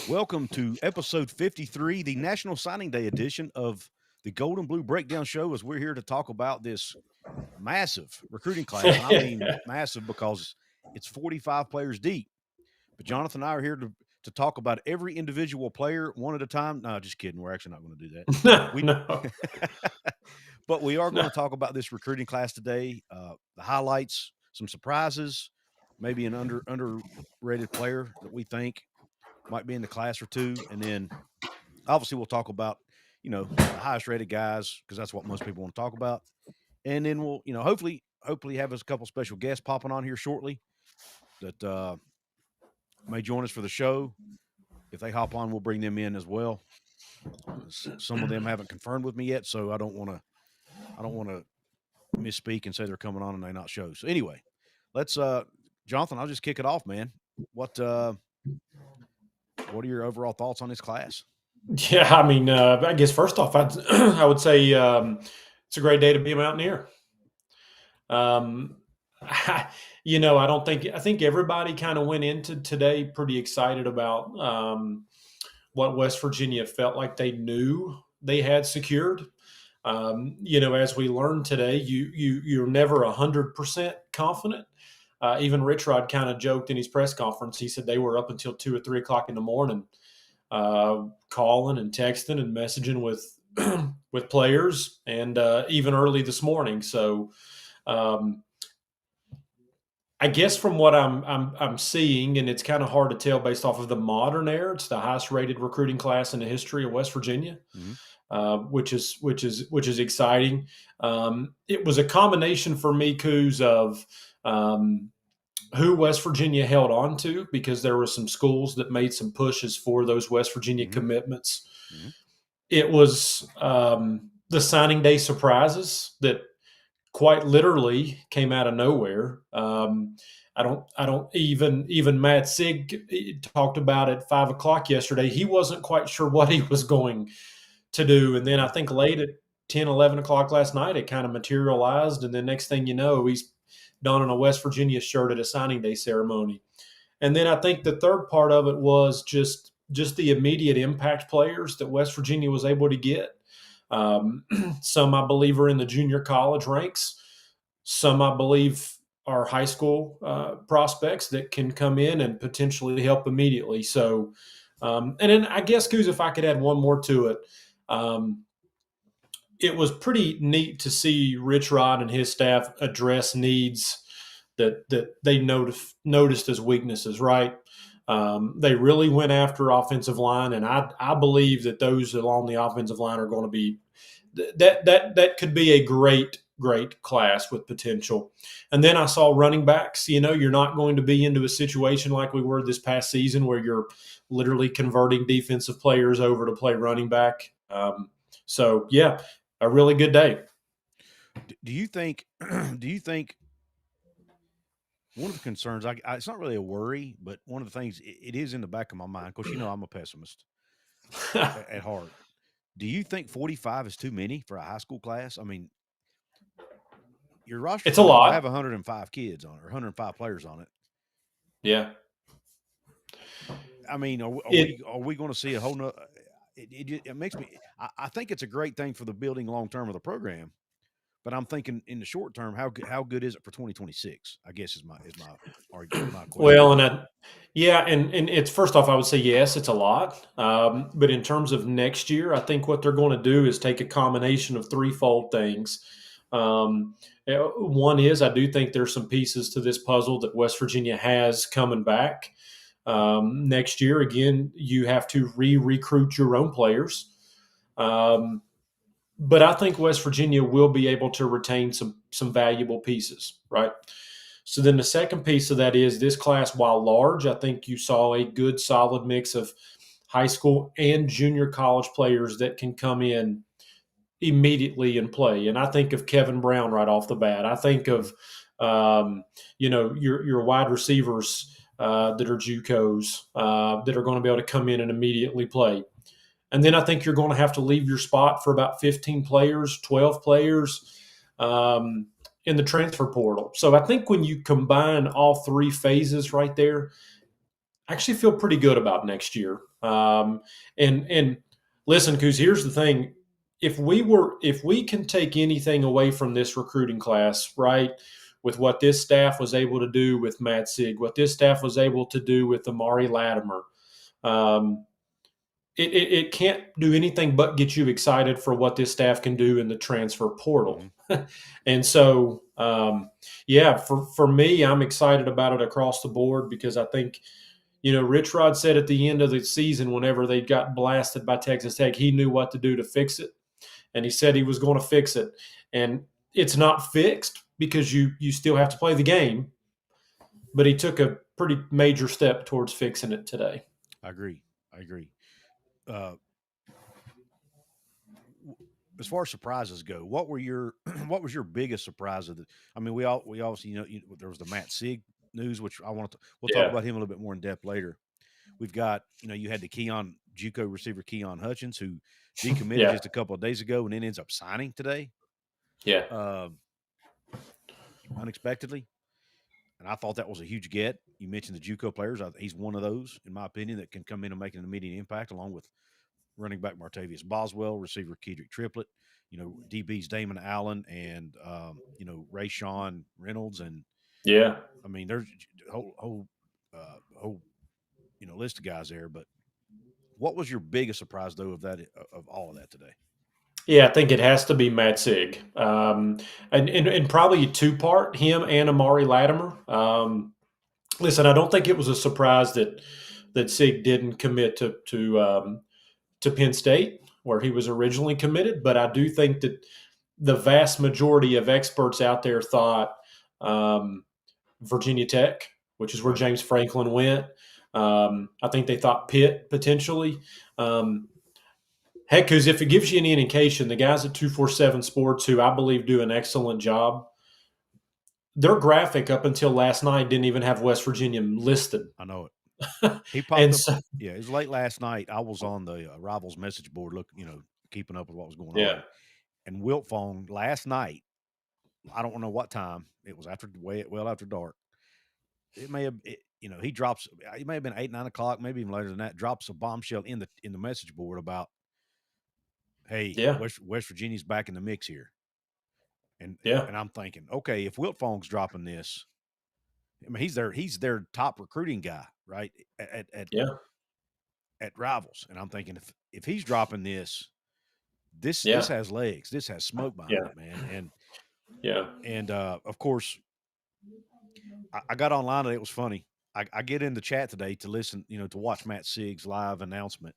Welcome to episode 53, the National Signing Day edition of the Gold and Blue Breakdown Show, as we're here to talk about this massive recruiting class. And I mean massive because it's 45 players deep. But Jonathan and I are here to talk about every individual player one at a time. No, just kidding. We're actually not going to do that. No. But we are going to talk about this recruiting class today, the highlights, some surprises, maybe an underrated player that we think might be in the class or two. And then obviously we'll talk about, the highest rated guys, because that's what most people want to talk about. And then we'll, hopefully have a couple special guests popping on here shortly that may join us for the show. If they hop on, we'll bring them in as well. Some of them haven't confirmed with me yet, so I don't want to misspeak and say they're coming on and they not show. So anyway, let's Jonathan, I'll just kick it off, man. What are your overall thoughts on this class? Yeah, I mean, I guess first off, I would say it's a great day to be a Mountaineer. I think everybody kind of went into today pretty excited about what West Virginia felt like they knew they had secured. As we learned today, you're never 100% confident. Even Rich Rod kind of joked in his press conference. He said they were up until 2 or 3 o'clock in the morning, calling and texting and messaging with with players, and even early this morning. So, I guess from what I'm seeing, and it's kind of hard to tell based off of the modern era, it's the highest rated recruiting class in the history of West Virginia. Mm-hmm. Which is exciting. It was a combination for me, Couz, of who West Virginia held on to, because there were some schools that made some pushes for those West Virginia commitments. Mm-hmm. It was the signing day surprises that quite literally came out of nowhere. I don't even Matt Sieg talked about it at 5 o'clock yesterday. He wasn't quite sure what he was going to do. And then I think late at 10, 11 o'clock last night, it kind of materialized. And then next thing you know, he's donning a West Virginia shirt at a signing day ceremony. And then I think the third part of it was just the immediate impact players that West Virginia was able to get. Some, I believe, are in the junior college ranks. Some, I believe, are high school prospects that can come in and potentially help immediately. So, and then I guess, Couz, if I could add one more to it, it was pretty neat to see Rich Rod and his staff address needs that they noticed as weaknesses, right? They really went after offensive line, and I believe that those along the offensive line are going to be that could be a great class with potential. And then I saw running backs. You're not going to be into a situation like we were this past season where you're literally converting defensive players over to play running back. So yeah, a really good day. Do you think one of the concerns, it's not really a worry, but one of the things, it is in the back of my mind, because I'm a pessimist at heart. Do you think 45 is too many for a high school class? I mean, your roster it's a lot. Have 105 kids on it, or 105 players on it. Yeah. I mean, are we going to see a whole nother? It makes me. I think it's a great thing for the building long term of the program, but I'm thinking in the short term, how good is it for 2026? I guess is my argument. My question. Well, and it's, first off, I would say yes, it's a lot. But in terms of next year, I think what they're going to do is take a combination of threefold things. One is, I do think there's some pieces to this puzzle that West Virginia has coming back. Next year, again, you have to recruit your own players. But I think West Virginia will be able to retain some valuable pieces, right? So then the second piece of that is this class, while large, I think you saw a good, solid mix of high school and junior college players that can come in immediately and play. And I think of Kevin Brown right off the bat. I think of, your wide receivers that are JUCOs that are going to be able to come in and immediately play. And then I think you're going to have to leave your spot for about 15 players, 12 players in the transfer portal. So I think when you combine all three phases right there, I actually feel pretty good about next year. And listen, because here's the thing: if we can take anything away from this recruiting class, right, with what this staff was able to do with Matt Sieg, what this staff was able to do with Amari Latimer, um, it can't do anything but get you excited for what this staff can do in the transfer portal. Mm-hmm. And so, yeah, for me, I'm excited about it across the board because I think, Rich Rod said at the end of the season, whenever they got blasted by Texas Tech, he knew what to do to fix it. And he said he was going to fix it. And it's not fixed because you still have to play the game, but he took a pretty major step towards fixing it today. I agree. As far as surprises go, what was your biggest surprise of the? I mean, we obviously there was the Matt Sieg news, which we'll talk about him a little bit more in depth later. We've got you had the JUCO receiver Keon Hutchins, who decommitted just a couple of days ago and then ends up signing today. Yeah. Unexpectedly. And I thought that was a huge get. You mentioned the JUCO players. He's one of those, in my opinion, that can come in and make an immediate impact, along with running back Martavius Boswell, receiver Kedrick Triplett, DBs Damon Allen and Rayshawn Reynolds, and I mean there's a whole list of guys there. But what was your biggest surprise though of all of that today? Yeah, I think it has to be Matt Sieg, and probably a two-part, him and Amari Latimer. Listen, I don't think it was a surprise that Sieg didn't commit to Penn State, where he was originally committed, but I do think that the vast majority of experts out there thought Virginia Tech, which is where James Franklin went. I think they thought Pitt potentially. Heck, because if it gives you any indication, the guys at 247 Sports, who I believe do an excellent job, their graphic up until last night didn't even have West Virginia listed. I know it. He popped up. Yeah, it was late last night. I was on the Rivals message board, keeping up with what was going on. And Wilt phoned last night. I don't know what time. It was after dark. It may have, he drops. It may have been 8, 9 o'clock, maybe even later than that. Drops a bombshell in the message board about, hey, West Virginia's back in the mix here. And I'm thinking, okay, if Wilt Fong's dropping this, I mean, he's their top recruiting guy, right? At Rivals. And I'm thinking if he's dropping this has legs. This has smoke behind it, man. And of course, I got online today. It was funny. I get in the chat today to listen, to watch Matt Sieg's live announcement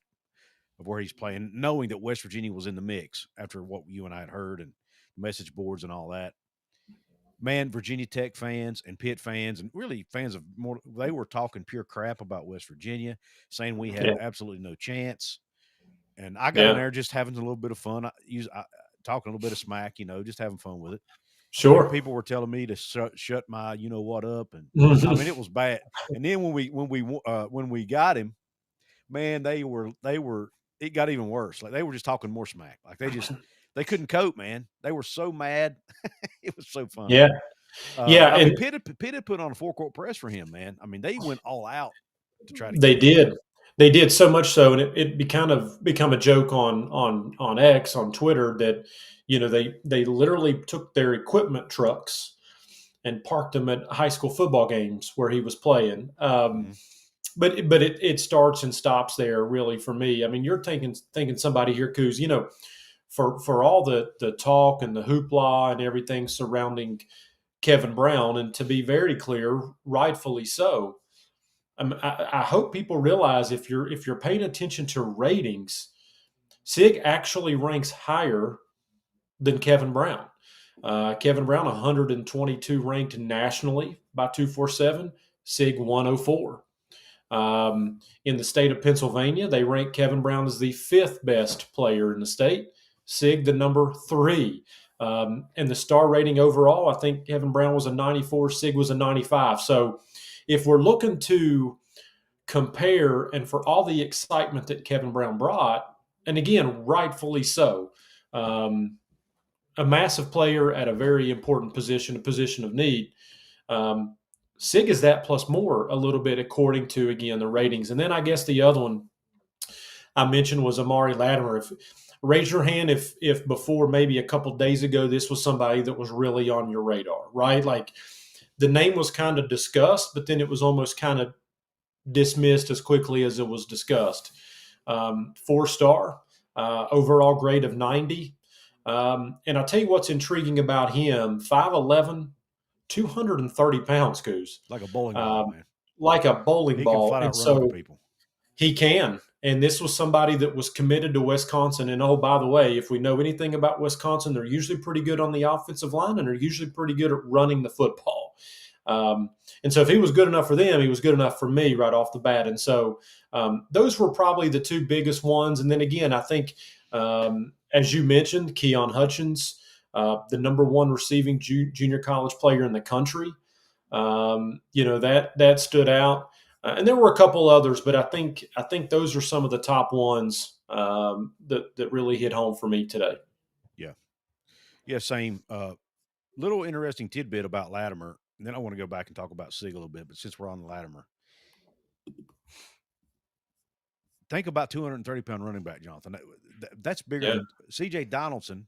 of where he's playing, knowing that West Virginia was in the mix after what you and I had heard and message boards and all that. Man, Virginia Tech fans and Pitt fans and really fans of more, they were talking pure crap about West Virginia, saying we had absolutely no chance. And I got in there just having a little bit of fun, talking a little bit of smack, just having fun with it. Sure. People were telling me to shut my what up, and I mean it was bad. And then when we got him, man, it got even worse. Like they were just talking more smack. Like they couldn't cope, man. They were so mad. It was so funny. Yeah. I mean, Pitt had put on a 4-court press for him, man. I mean, they went all out to try to. They did so much so, and it become a joke on X, on Twitter, that they literally took their equipment trucks and parked them at high school football games where he was playing. But it starts and stops there, really, for me. I mean, you're thinking somebody here, Couz, for all the talk and the hoopla and everything surrounding Kevin Brown, and to be very clear, rightfully so. I hope people realize if you're paying attention to ratings, Sieg actually ranks higher than Kevin Brown. Kevin Brown 122 ranked nationally by 247, Sieg 104. In the state of Pennsylvania, they rank Kevin Brown as the 5th best player in the state, Sieg the number 3. And the star rating overall, I think Kevin Brown was a 94, Sieg was a 95. So if we're looking to compare, and for all the excitement that Kevin Brown brought, and again, rightfully so, a massive player at a very important position, a position of need, Sieg is that plus more a little bit according to, again, the ratings. And then I guess the other one I mentioned was Amari Latimer. Raise your hand if before maybe a couple days ago this was somebody that was really on your radar, right? Like the name was kind of discussed, but then it was almost kind of dismissed as quickly as it was discussed. 4-star, overall grade of 90. And I'll tell you what's intriguing about him: 5'11", 230 pounds, Couz. Like a bowling ball, man. Like a bowling He can ball. flat And out run over so people. he can. And this was somebody that was committed to Wisconsin. And oh, by the way, if we know anything about Wisconsin, they're usually pretty good on the offensive line and they're usually pretty good at running the football. And so if he was good enough for them, he was good enough for me right off the bat. And so those were probably the two biggest ones. And then again, I think, as you mentioned, Keon Hutchins, the number one receiving junior college player in the country. That stood out. And there were a couple others, but I think those are some of the top ones that really hit home for me today. Yeah, same. Little interesting tidbit about Latimer, and then I want to go back and talk about Sieg a little bit. But since we're on Latimer, think about 230-pound running back, Jonathan. That's bigger than C.J. Donaldson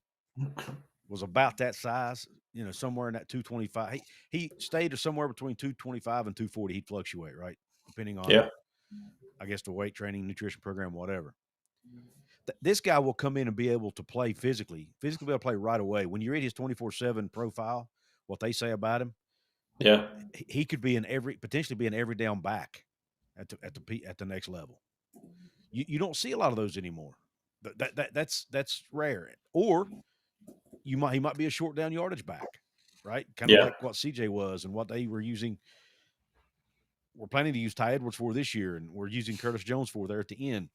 was about that size. Somewhere in that 225. He stayed somewhere between 225 and 240. He'd fluctuate, right, depending on, I guess, the weight training, nutrition program, whatever. This guy will come in and be able to play physically be able to play right away. When you read his 24/7 profile, what they say about him, he could be potentially be an every down back at the next level. You don't see a lot of those anymore. That's rare. Or he might be a short down yardage back, right? Kind of like what CJ was and what they were using. We're planning to use Ty Edwards for this year, and we're using Curtis Jones for there at the end.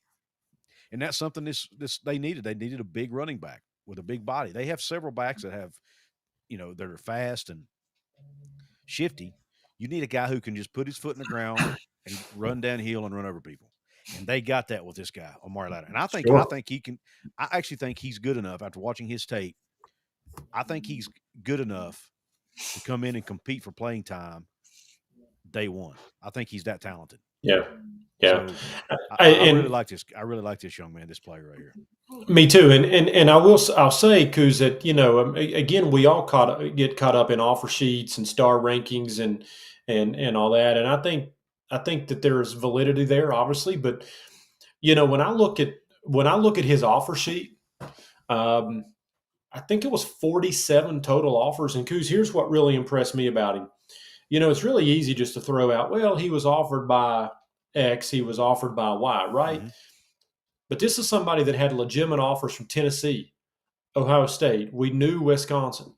And that's something this they needed. They needed a big running back with a big body. They have several backs that have, that are fast and shifty. You need a guy who can just put his foot in the ground and run downhill and run over people. And they got that with this guy, Amari Ladder. And I think he can. I actually think he's good enough after watching his tape. I think he's good enough to come in and compete for playing time day one. I think he's that talented. Yeah. So I really like this. I really like this young man, this player right here. Me too. And I'll say, Couz, that again, we all get caught up in offer sheets and star rankings and all that. And I think that there's validity there, obviously. But when I look at his offer sheet, I think it was 47 total offers. And Couz, here's what really impressed me about him. It's really easy just to throw out, well, he was offered by X, he was offered by Y, right? Mm-hmm. But this is somebody that had legitimate offers from Tennessee, Ohio State. We knew Wisconsin.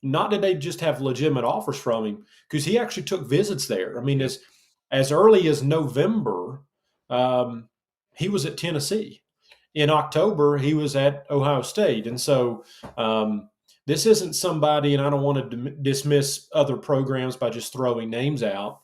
Not that they just have legitimate offers from him, because he actually took visits there. I mean, as early as November, he was at Tennessee. In October, he was at Ohio State. And so this isn't somebody, and I don't want to dismiss other programs by just throwing names out,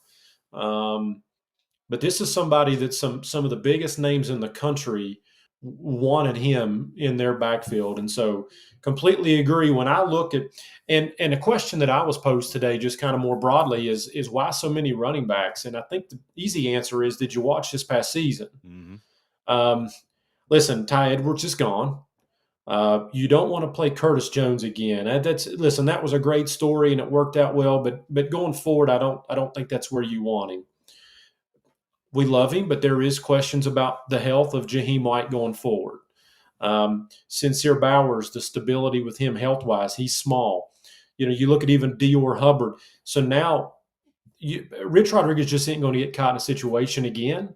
but this is somebody that some of the biggest names in the country wanted him in their backfield. And so completely agree. When I look at and a question that I was posed today, just kind of more broadly, is why so many running backs? And I think the easy answer is, did you watch this past season? Mm-hmm. Listen, Ty Edwards is gone. You don't want to play Curtis Jones again. That was a great story and it worked out well. But going forward, I don't think that's where you want him. We love him, but there is questions about the health of Jaheim White going forward. Sincere Bowers, the stability with him health-wise, he's small. You look at even Dior Hubbard. So now Rich Rodriguez just ain't going to get caught in a situation again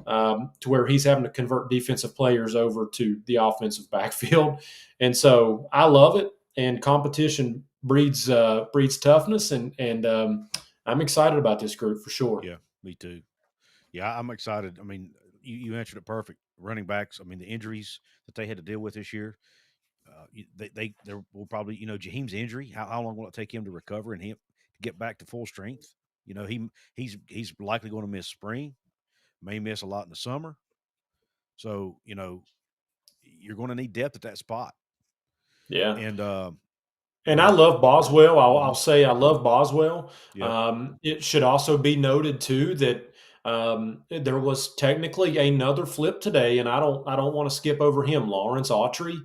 to where he's having to convert defensive players over to the offensive backfield. And so I love it. And competition breeds toughness. And I'm excited about this group for sure. Yeah, me too. Yeah, I'm excited. I mean, you answered it perfect. Running backs, I mean, the injuries that they had to deal with this year, they will probably, Jaheim's injury, how long will it take him to recover and him to get back to full strength? He's likely going to miss spring, may miss a lot in the summer. So, you're going to need depth at that spot. Yeah. And I love Boswell. I'll say I love Boswell. Yeah. It should also be noted, too, that There was technically another flip today, and I don't want to skip over him, Lawrence Autry,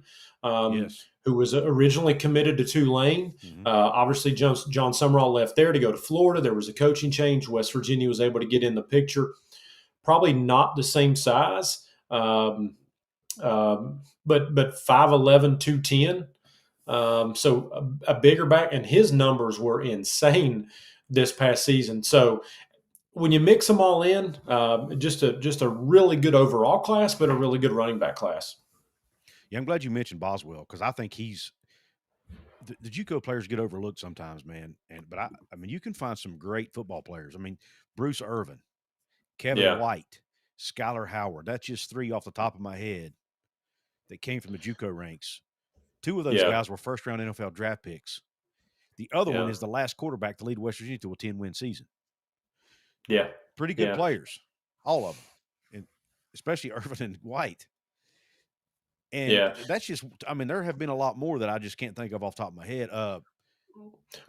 Yes. who was originally committed to Tulane. Mm-hmm. Obviously, John Summerall left there to go to Florida. There was a coaching change. West Virginia was able to get in the picture. Probably not the same size, but 5'11", 210. So a bigger back, and his numbers were insane this past season. So when you mix them all in, just a really good overall class, but a really good running back class. Yeah, I'm glad you mentioned Boswell because I think he's the JUCO players get overlooked sometimes, man. But I mean, you can find some great football players. I mean, Bruce Irvin, Kevin Yeah, White, Skylar Howard. That's just three off the top of my head that came from the JUCO ranks. Two of those yeah, guys were first round NFL draft picks. The other one yeah, is the last quarterback to lead West Virginia to a 10-win season. yeah, Pretty good yeah. players, all of them, and especially Irvin and White. And Yeah. that's just, I mean, there have been a lot more that I just can't think of off the top of my head. I think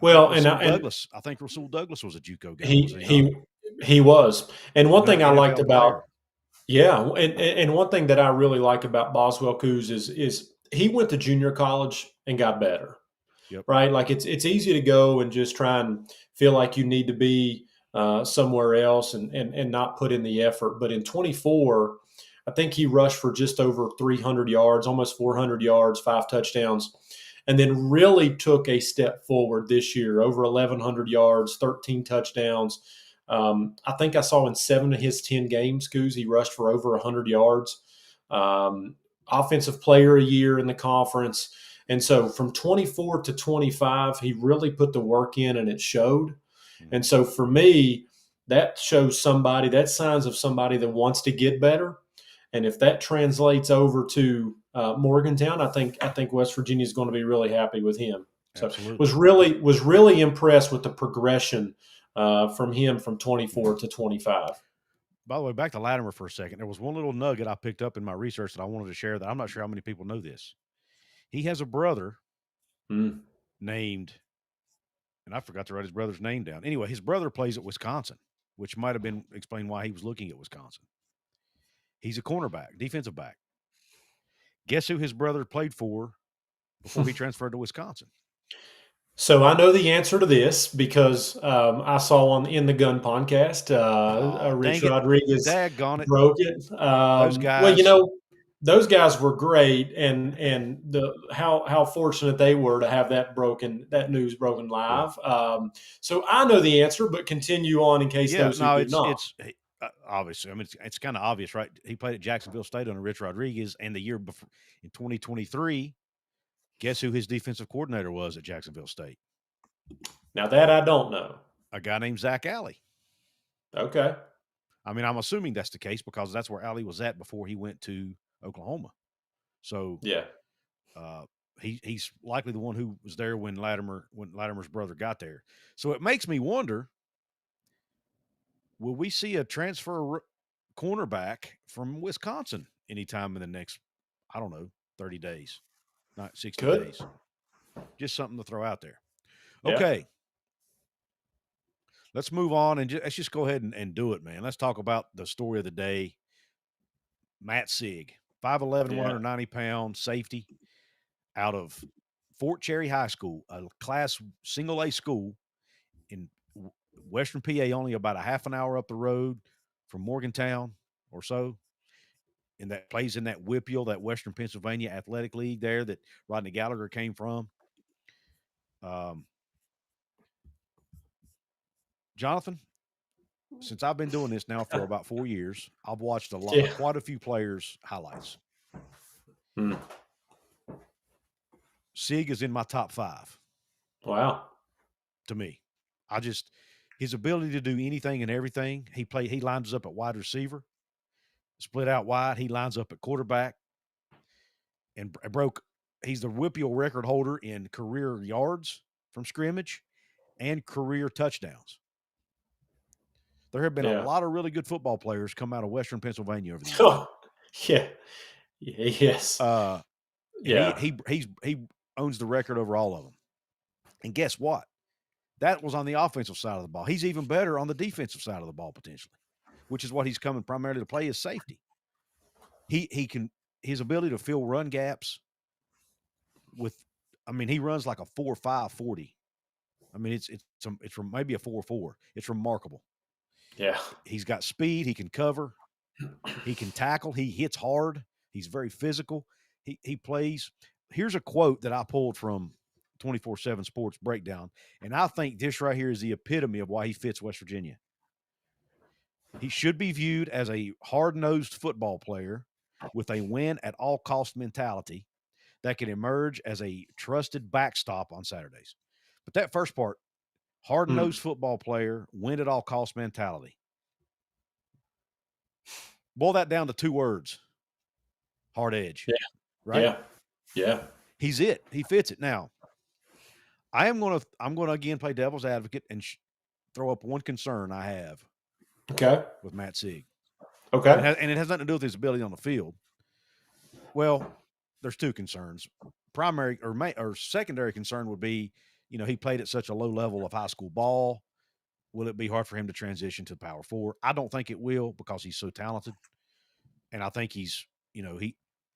Well, Rasul Douglas. I think Rasul Douglas was a JUCO guy, was he he not? he he was. And one thing Another I liked NFL about player. yeah, and one thing that I really like about Boswell Couz is he went to junior college and got better. Yep. Right? Like it's easy to go and just try and feel like you need to be somewhere else and not put in the effort. But in 24, I think he rushed for just over 300 yards, almost 400 yards, 5 touchdowns, and then really took a step forward this year, over 1,100 yards, 13 touchdowns. I think I saw in 7 of his 10 games, Couz, he rushed for over 100 yards. Offensive player a year in the conference. And so from 24 to 25, he really put the work in and it showed. And so for me, that shows somebody, that signs of somebody that wants to get better. And if that translates over to Morgantown, I think West Virginia is going to be really happy with him. So Absolutely. was really impressed with the progression from him from 24 to 25. By the way, back to Latimer for a second. There was one little nugget I picked up in my research that I wanted to share that I'm not sure how many people know this. He has a brother named, and I forgot to write his brother's name down. Anyway, his brother plays at Wisconsin, which might have been explained why he was looking at Wisconsin. He's a cornerback, defensive back. Guess who his brother played for before he transferred to Wisconsin? So I know the answer to this because I saw on In the Gun podcast, Dang Rich it. Rodriguez Daggone it. broke it. Those Well, guys. those guys were great, and the how fortunate they were to have that news broken Yeah. live. So I know the answer, but continue on in case Yeah, those who no, do not. obviously. I mean, it's kind of obvious, right? He played at Jacksonville State under Rich Rodriguez, and the year before, in 2023, guess who his defensive coordinator was at Jacksonville State? Now that I don't know. A guy named Zach Alley. Okay. I mean, I'm assuming that's the case because that's where Alley was at before he went to Oklahoma. So Yeah. He's likely the one who was there when Latimer's brother got there. So it makes me wonder, will we see a transfer cornerback from Wisconsin anytime in the next, I don't know, 30 days, not 60 Good. days? Just something to throw out there. Yeah. Okay. Let's move on and let's just go ahead and do it, man. Let's talk about the story of the day. Matt Sieg, 5'11", 190 pound safety out of Fort Cherry High School, a class single A school in Western PA, only about a half an hour up the road from Morgantown or so. And that plays in that WPIAL, that Western Pennsylvania Athletic League there that Rodney Gallagher came from. Jonathan, since I've been doing this now for about 4 years, I've watched quite a few players' highlights. Sieg is in my top 5. Wow. To me, his ability to do anything and everything. He lines up at wide receiver, split out wide. He lines up at quarterback, and he's the WPIAL record holder in career yards from scrimmage and career touchdowns. There have been a lot of really good football players come out of Western Pennsylvania over the years. Oh, yeah. Yes. He owns the record over all of them. And guess what? That was on the offensive side of the ball. He's even better on the defensive side of the ball potentially. which is what he's coming primarily to play, is safety. He can his ability to fill run gaps with, I mean, he runs like a 4.5 40. I mean, it's from maybe a 4.4. It's remarkable. Yeah. He's got speed. He can cover. He can tackle. He hits hard. He's very physical. He plays. Here's a quote that I pulled from 24/7 Sports Breakdown, and I think this right here is the epitome of why he fits West Virginia. He should be viewed as a hard-nosed football player with a win-at-all-cost mentality that can emerge as a trusted backstop on Saturdays. But that first part, hard-nosed football player, win-at-all-cost mentality. Boil that down to 2 words: hard edge. Yeah. Right? Yeah. Yeah. He's it. He fits it. Now, I'm going to again play devil's advocate and throw up one concern I have with Matt Sieg. Okay. And it has nothing to do with his ability on the field. Well, there's 2 concerns. Primary or secondary concern would be, he played at such a low level of high school ball. Will it be hard for him to transition to Power 4? I don't think it will, because he's so talented. And I think he's,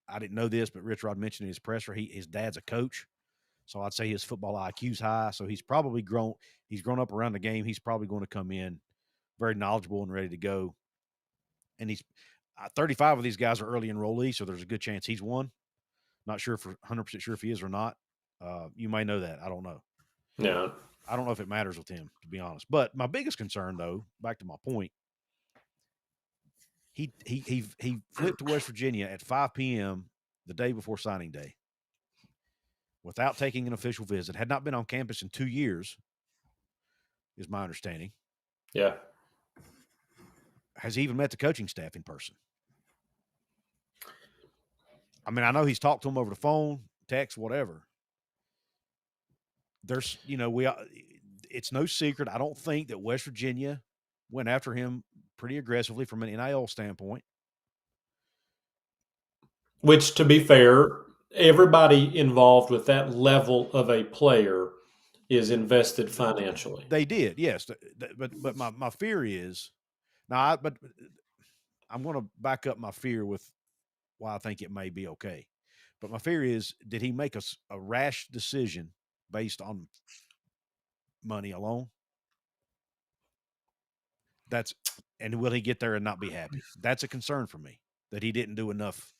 I didn't know this, but Rich Rod mentioned in his presser, his dad's a coach. So I'd say his football IQ's high. So he's probably grown up around the game. He's probably going to come in very knowledgeable and ready to go. And he's 35 of these guys are early enrollees, so there's a good chance he's one. Not sure for 100% sure if he is or not. You may know that. I don't know. Yeah. I don't know if it matters with him, to be honest. But my biggest concern, though, back to my point, he flipped to West Virginia at 5 p.m. the day before signing day without taking an official visit. Had not been on campus in 2 years, is my understanding. Yeah. Has he even met the coaching staff in person? I mean, I know he's talked to them over the phone, text, whatever. There's, it's no secret. I don't think that West Virginia went after him pretty aggressively from an NIL standpoint. Which, to be fair, everybody involved with that level of a player is invested financially. They did, yes. But my fear is now. But I'm going to back up my fear with why I think it may be okay. But my fear is, did he make a rash decision based on money alone? And will he get there and not be happy? That's a concern for me, that he didn't do enough,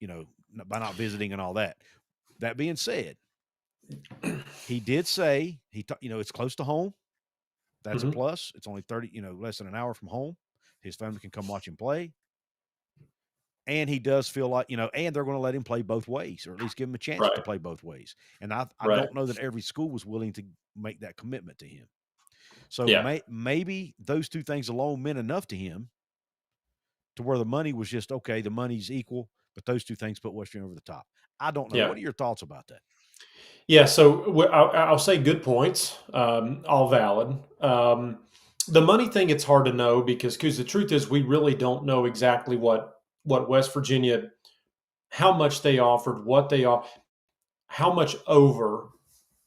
by not visiting and all that. That being said, he did say it's close to home. That's a plus. It's only 30, less than an hour from home. His family can come watch him play. And he does feel like, and they're going to let him play both ways, or at least give him a chance to play both ways. And I don't know that every school was willing to make that commitment to him. So maybe those 2 things alone meant enough to him to where the money was just, okay, the money's equal, but those 2 things put West Virginia over the top. I don't know. Yeah. What are your thoughts about that? Yeah, so I'll say good points, all valid. The money thing, it's hard to know because the truth is we really don't know exactly what West Virginia, how much they offered, what they offered, how much over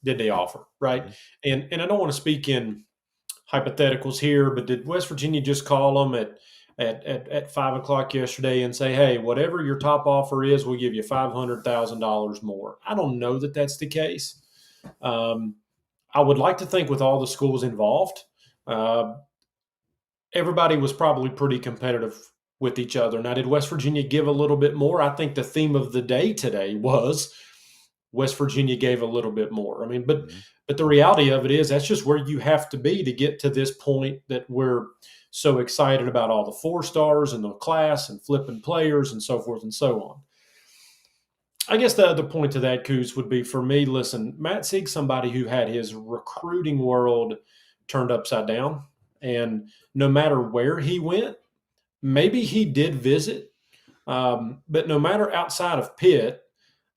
did they offer, right? Mm-hmm. And I don't want to speak in hypotheticals here, but did West Virginia just call them at 5 o'clock yesterday and say, hey, whatever your top offer is, we'll give you $500,000 more? I don't know that that's the case. I would like to think with all the schools involved, everybody was probably pretty competitive with each other. Now, did West Virginia give a little bit more? I think the theme of the day today was West Virginia gave a little bit more. I mean, but the reality of it is that's just where you have to be to get to this point that we're so excited about all the 4 stars and the class and flipping players and so forth and so on. I guess the other point to that, Couz, would be for me, listen, Matt Sieg, somebody who had his recruiting world turned upside down. And no matter where he went, maybe he did visit, but no matter outside of Pitt,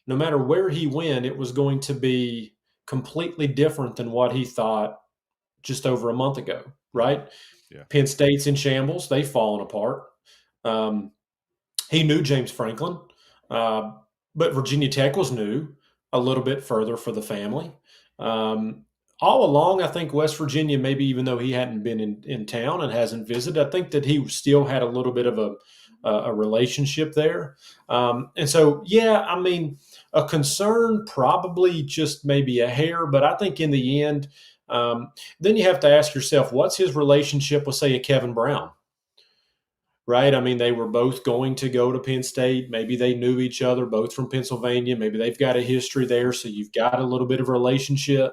no matter where he went, it was going to be completely different than what he thought just over a month ago, right? Yeah. Penn State's in shambles. They've fallen apart. He knew James Franklin, but Virginia Tech was new, a little bit further for the family. all along, I think West Virginia, maybe even though he hadn't been in town and hasn't visited, I think that he still had a little bit of a relationship there. And so, yeah, I mean, a concern, probably just maybe a hair, but I think in the end, then you have to ask yourself, what's his relationship with, say, a Kevin Brown? Right? I mean, they were both going to go to Penn State. Maybe they knew each other, both from Pennsylvania. Maybe they've got a history there, so you've got a little bit of a relationship.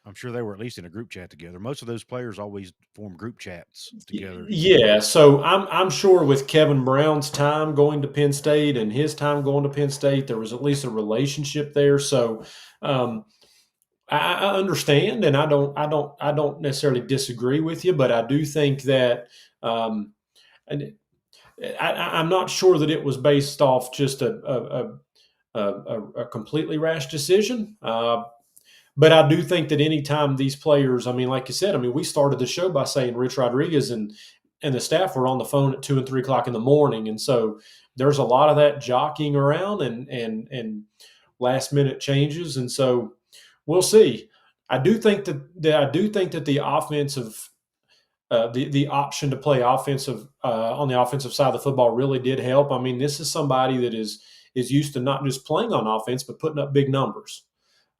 I'm sure they were at least in a group chat together. Most of those players always form group chats together. Yeah, so I'm sure with Kevin Brown's time going to Penn State and his time going to Penn State, there was at least a relationship there. So I understand, and I don't necessarily disagree with you, but I do think that and I'm not sure that it was based off just a completely rash decision. But I do think that anytime these players, I mean, like you said, I mean, we started the show by saying Rich Rodriguez and the staff were on the phone at 2 and 3 o'clock in the morning, and so there's a lot of that jockeying around and last minute changes, and so we'll see. I do think that the offensive the option to play offensive on the offensive side of the football really did help. I mean, this is somebody that is used to not just playing on offense but putting up big numbers.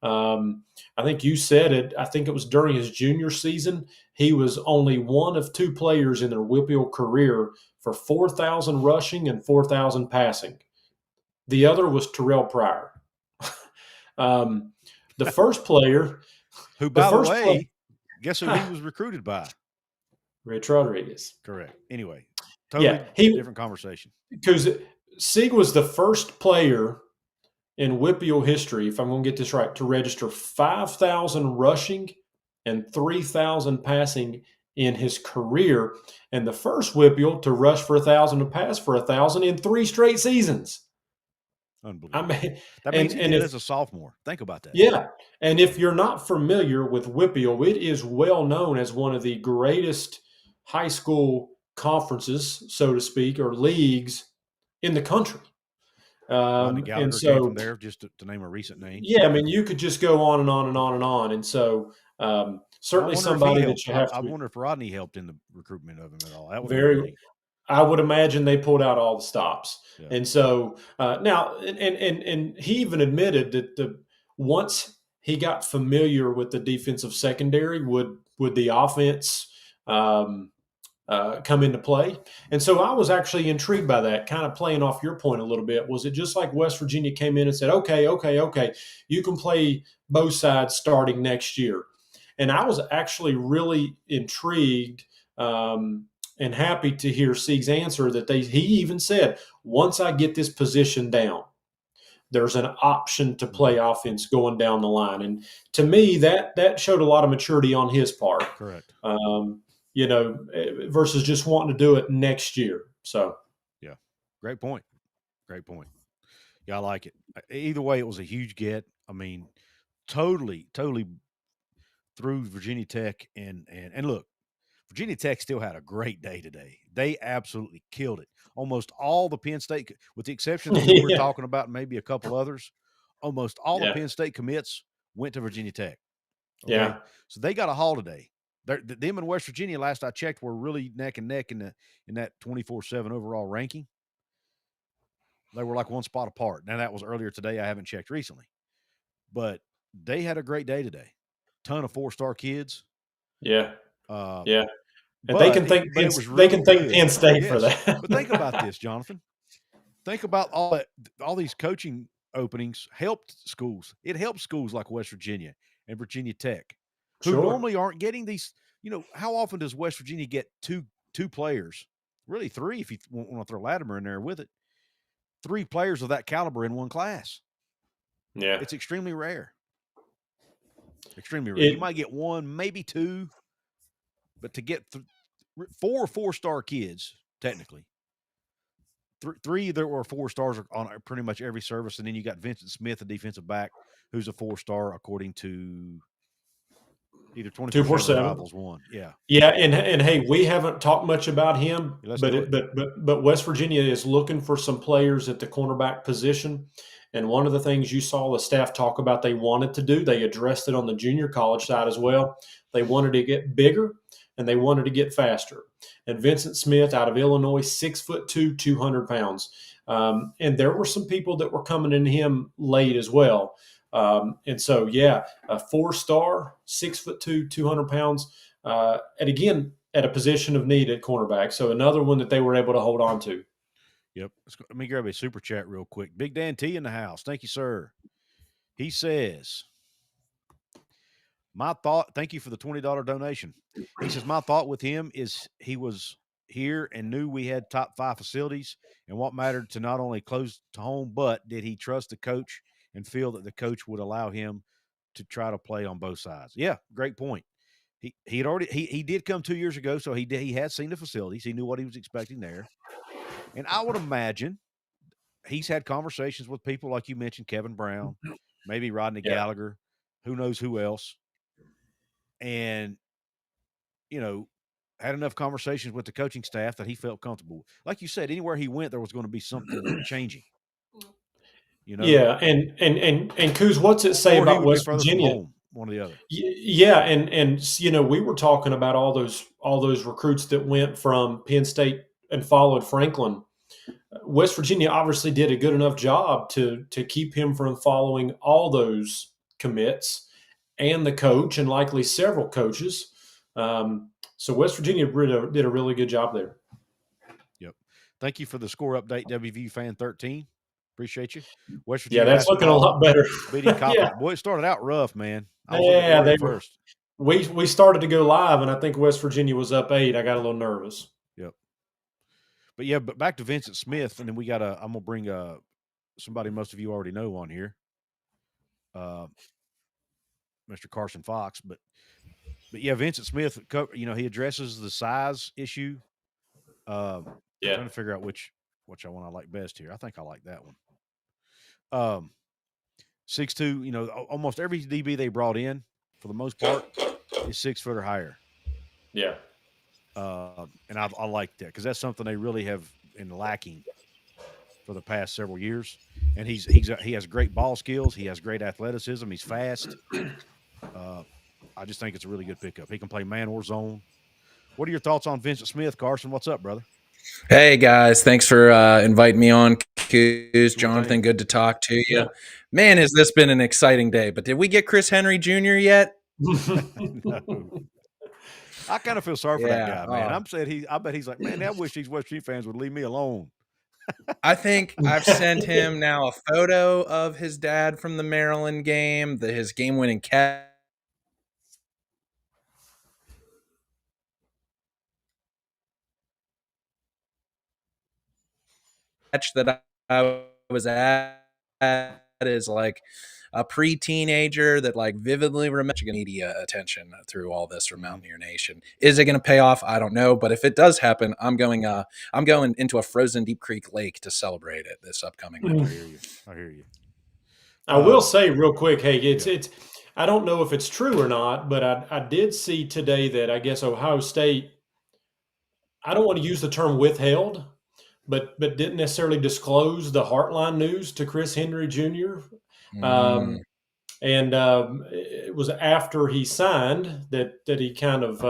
I think you said it. I think it was during his junior season. He was only one of 2 players in their WPIAL career for 4,000 rushing and 4,000 passing. The other was Terrell Pryor. The first player, who, by the way, guess who he was recruited by? Rich Rodriguez. Correct. Anyway, totally different conversation. Because Sieg was the first player in WPIAL history, if I'm going to get this right, to register 5,000 rushing and 3,000 passing in his career, and the first WPIAL to rush for 1,000 and pass for 1,000 in 3 straight seasons. Unbelievable. I mean, that means he did as a sophomore. Think about that. Yeah, and if you're not familiar with WPIAL, it is well known as one of the greatest high school conferences, so to speak, or leagues in the country. And so came from there, just to name a recent name. Yeah, I mean, you could just go on and on and on and on. And so certainly somebody that you have to. I wonder if Rodney helped in the recruitment of him at all. That would very. I would imagine they pulled out all the stops. Yeah. And so now, and he even admitted that once he got familiar with the defensive secondary, would the offense come into play. And so I was actually intrigued by that, kind of playing off your point a little bit. Was it just like West Virginia came in and said, okay, you can play both sides starting next year? And I was actually really intrigued and happy to hear Sieg's answer that he even said, once I get this position down, there's an option to play offense going down the line. And to me, that showed a lot of maturity on his part. Correct. Versus just wanting to do it next year. So, yeah, great point. Yeah, I like it. Either way, it was a huge get. I mean, totally through Virginia Tech and look, Virginia Tech still had a great day today. They absolutely killed it. Almost all the Penn State, with the exception of who we're talking about, maybe a couple others, almost all the Penn State commits went to Virginia Tech. Okay? Yeah. So they got a haul today. Them and West Virginia, last I checked, were really neck and neck in that 24/7 overall ranking. They were like one spot apart. Now, that was earlier today. I haven't checked recently. But they had a great day today. Ton of 4-star kids. Yeah. And they can thank Penn State for that. But think about this, Jonathan. Think about all these coaching openings helped schools. It helped schools like West Virginia and Virginia Tech, who normally aren't getting these. How often does West Virginia get two players, really 3 if you want to throw Latimer in there with it, 3 players of that caliber in one class? Yeah. It's extremely rare. Extremely rare. You might get 1, maybe 2, but to get 4 4-star kids, technically, 3 that were 4 stars on pretty much every service, and then you got Vincent Smith, a defensive back, who's a 4-star according to either 24/7 Rivals 1. Yeah. Yeah, and hey, we haven't talked much about him, but West Virginia is looking for some players at the cornerback position, And one of the things you saw the staff talk about they wanted to do, they addressed it on the junior college side as well. They wanted to get bigger and they wanted to get faster. And Vincent Smith out of Illinois, 6'2", 200 pounds. And there were some people that were coming in him late as well. And so, yeah, a 4-star, 6'2", 200 pounds. And again, at a position of need at cornerback. So another one that they were able to hold on to. Yep. Let me grab a super chat real quick. Big Dan T in the house. Thank you, sir. He says, my thought, thank you for the $20 donation. He says, my thought with him is he was here and knew we had top 5 facilities and what mattered to not only close to home, but did he trust the coach and feel that the coach would allow him to try to play on both sides? Yeah, great point. He had already he did come 2 years ago, so he had seen the facilities. He knew what he was expecting there. And I would imagine he's had conversations with people like you mentioned, Kevin Brown, maybe Rodney Gallagher, who knows who else. And, had enough conversations with the coaching staff that he felt comfortable. Like you said, anywhere he went, there was going to be something changing. Yeah, and Couz, what's it say about West Virginia? Home, one or the other. Yeah, and we were talking about all those recruits that went from Penn State and followed Franklin. West Virginia obviously did a good enough job to keep him from following all those commits and the coach and likely several coaches. So West Virginia did a really good job there. Yep. Thank you for the score update, WVU fan 13. Appreciate you. West Virginia. Yeah, that's looking a lot better. Beating Coppin. Yeah. Boy, it started out rough, man. They first. We started to go live, and I think West Virginia was up 8. I got a little nervous. Yep. But back to Vincent Smith, and then we got I'm gonna bring somebody most of you already know on here, Mr. Carson Fox. But yeah, Vincent Smith, he addresses the size issue. I'm trying to figure out which one I like best here. I think I like that one. 6'2", almost every DB they brought in, for the most part, is 6 foot or higher. Yeah. And I like that because that's something they really have been lacking for the past several years. And he has great ball skills. He has great athleticism. He's fast. I just think it's a really good pickup. He can play man or zone. What are your thoughts on Vincent Smith, Carson? What's up, brother? Hey, guys. Thanks for inviting me on. Couz, Jonathan, good to talk to you. Yeah. Man, has this been an exciting day. But did we get Chris Henry Jr. yet? No. I kind of feel sorry for that guy, man. I bet he's like, man, I wish these West Virginia fans would leave me alone. I think I've sent him now a photo of his dad from the Maryland game, his game-winning catch. That I was at is like a pre-teenager that like vividly remembers media attention through all this from Mountaineer Nation. Is it going to pay off? I don't know, but if it does happen, I'm going into a frozen Deep Creek Lake to celebrate it this upcoming winter. I hear you. I will say real quick, hey, it's I don't know if it's true or not, but I did see today that I guess Ohio State, I don't want to use the term withheld, but didn't necessarily disclose the Heartline news to Chris Henry Jr. It was after he signed that he kind of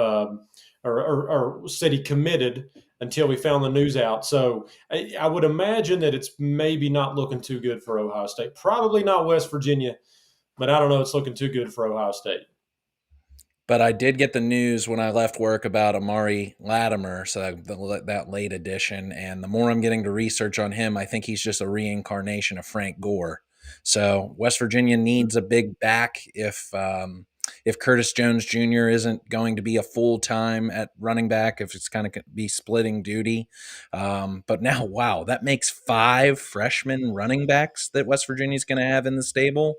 or said he committed until we found the news out. So I would imagine that it's maybe not looking too good for Ohio State. Probably not West Virginia, but I don't know. It's looking too good for Ohio State. But I did get the news when I left work about Amari Latimer, so that late edition. And the more I'm getting to research on him, I think he's just a reincarnation of Frank Gore. So West Virginia needs a big back if Curtis Jones Jr. isn't going to be a full-time at running back, if it's kind of be splitting duty. But now, wow, that makes 5 freshman running backs that West Virginia is going to have in the stable.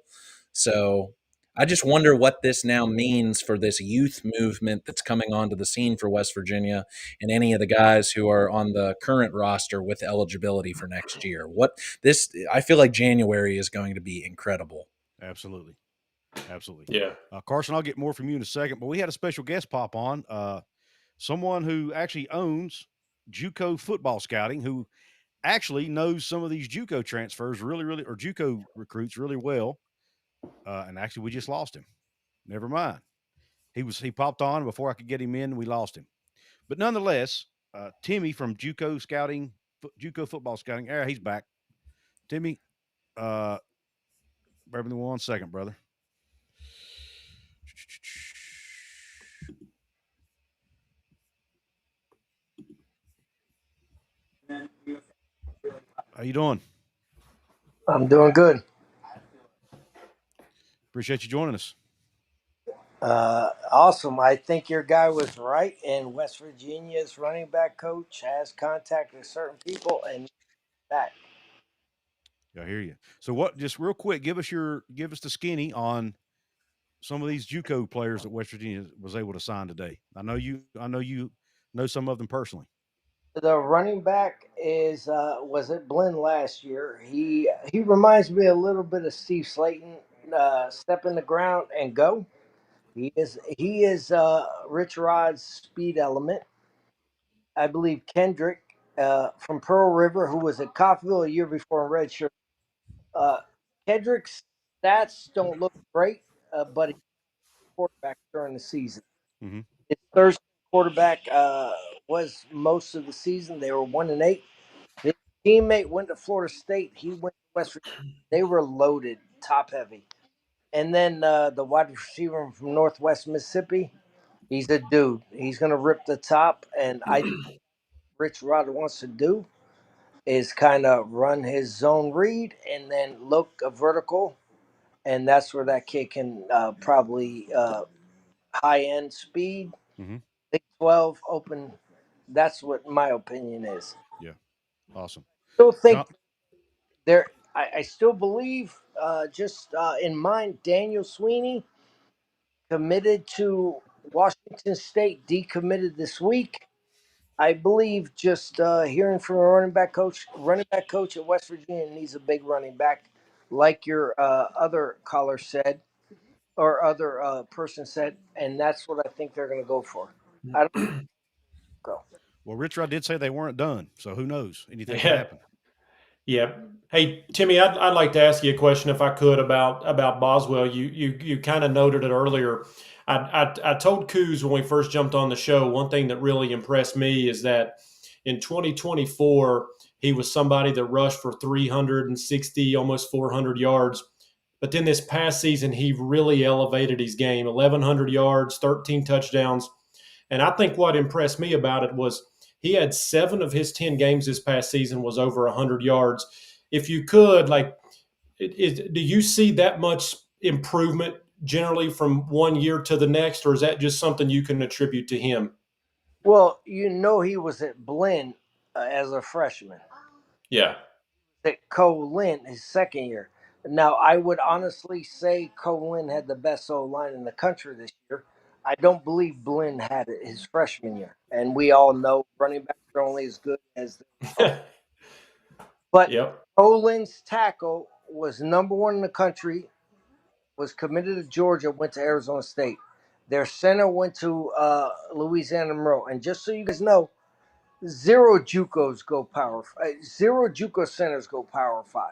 So I just wonder what this now means for this youth movement that's coming onto the scene for West Virginia and any of the guys who are on the current roster with eligibility for next year. I feel like January is going to be incredible. Absolutely. Yeah. Carson, I'll get more from you in a second, but we had a special guest pop on, someone who actually owns JUCO Football Scouting, who actually knows some of these JUCO transfers or JUCO recruits really well. And actually, we just lost him. Never mind. He popped on before I could get him in. We lost him. But nonetheless, Timmy from JUCO football scouting. He's back. Timmy, bear with me 1 second, brother. How you doing? I'm doing good. Appreciate you joining us. Awesome. I think your guy was right. And West Virginia's running back coach has contacted certain people, and that. I hear you. So what? Just real quick, give us the skinny on some of these JUCO players that West Virginia was able to sign today. I know you know some of them personally. The running back is was at Blinn last year. He reminds me a little bit of Steve Slayton. Step in the ground and go. He is Rich Rod's speed element. I believe Kendrick from Pearl River, who was at Coffeyville a year before in Redshirt. Uh, Kendrick's stats don't look great, but he's a quarterback during the season. Mm-hmm. His Thursday quarterback was most of the season. They were 1-8. His teammate went to Florida State. He went to West Virginia. They were loaded, top heavy. And then the wide receiver from Northwest Mississippi, he's a dude. He's going to rip the top. And I think Rich Rod wants to do is kind of run his zone read and then look a vertical. And that's where that kid can probably high end speed, Mm-hmm. Big 12 open. That's what my opinion is. Yeah. Awesome. Still think John, there. I still believe. Just in mind, Daniel Sweeney committed to Washington State, decommitted this week. I believe just hearing from a running back coach at West Virginia needs a big running back, like your other caller said, or other person said, and that's what I think they're going to go for. I don't go. well, Rich Rod did say they weren't done, so who knows? Anything could Yeah. happen. Yeah. Hey, Timmy, I'd like to ask you a question if I could about Boswell. You kind of noted it earlier. I told Couz when we first jumped on the show, one thing that really impressed me is that in 2024, he was somebody that rushed for 360, almost 400 yards. But then this past season, he really elevated his game, 1,100 yards, 13 touchdowns. And I think what impressed me about it was he had 7 of his 10 games this past season was over 100 yards. If you could, do you see that much improvement generally from one year to the next, or is that just something you can attribute to him? Well, he was at Blinn as a freshman. Yeah. At Colin his second year. Now, I would honestly say Colin had the best O line in the country this year. I don't believe Blinn had it his freshman year, and we all know running backs are only as good as their But Yep. Colin's tackle was number one in the country. Was committed to Georgia, went to Arizona State. Their center went to Louisiana Monroe. And just so you guys know, zero JUCOs go power. Zero JUCO centers go power 5.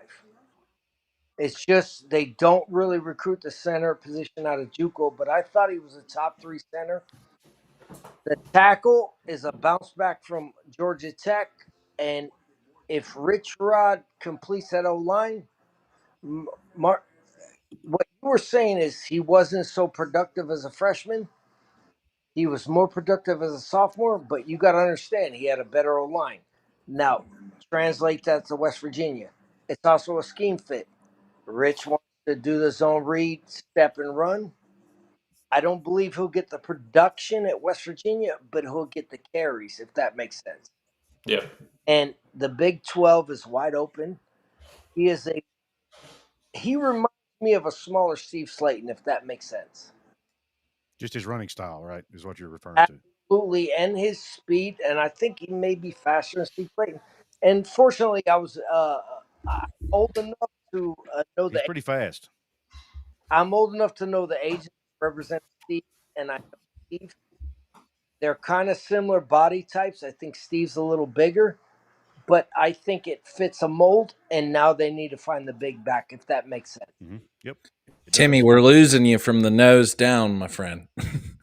It's just they don't really recruit the center position out of JUCO, but I thought he was a top 3 center. The tackle is a bounce back from Georgia Tech, and if Rich Rod completes that O line, Mark, what you were saying is he wasn't so productive as a freshman. He was more productive as a sophomore, but you got to understand he had a better O line. Now, translate that to West Virginia. It's also a scheme fit. Rich wants to do the zone read, step and run. I don't believe he'll get the production at West Virginia, but he'll get the carries, if that makes sense. Yep. And the Big 12 is wide open. He reminds me of a smaller Steve Slayton, if that makes sense. Just his running style, right, is what you're referring to. Absolutely, and his speed, and I think he may be faster than Steve Slayton. And fortunately, I was old enough to know He's the. pretty fast. I'm old enough to know the agent represent Steve, and I know Steve. They're kind of similar body types. I think Steve's a little bigger, but I think it fits a mold, and now they need to find the big back, if that makes sense. Yep. It Timmy, does. we're losing you from the nose down, my friend.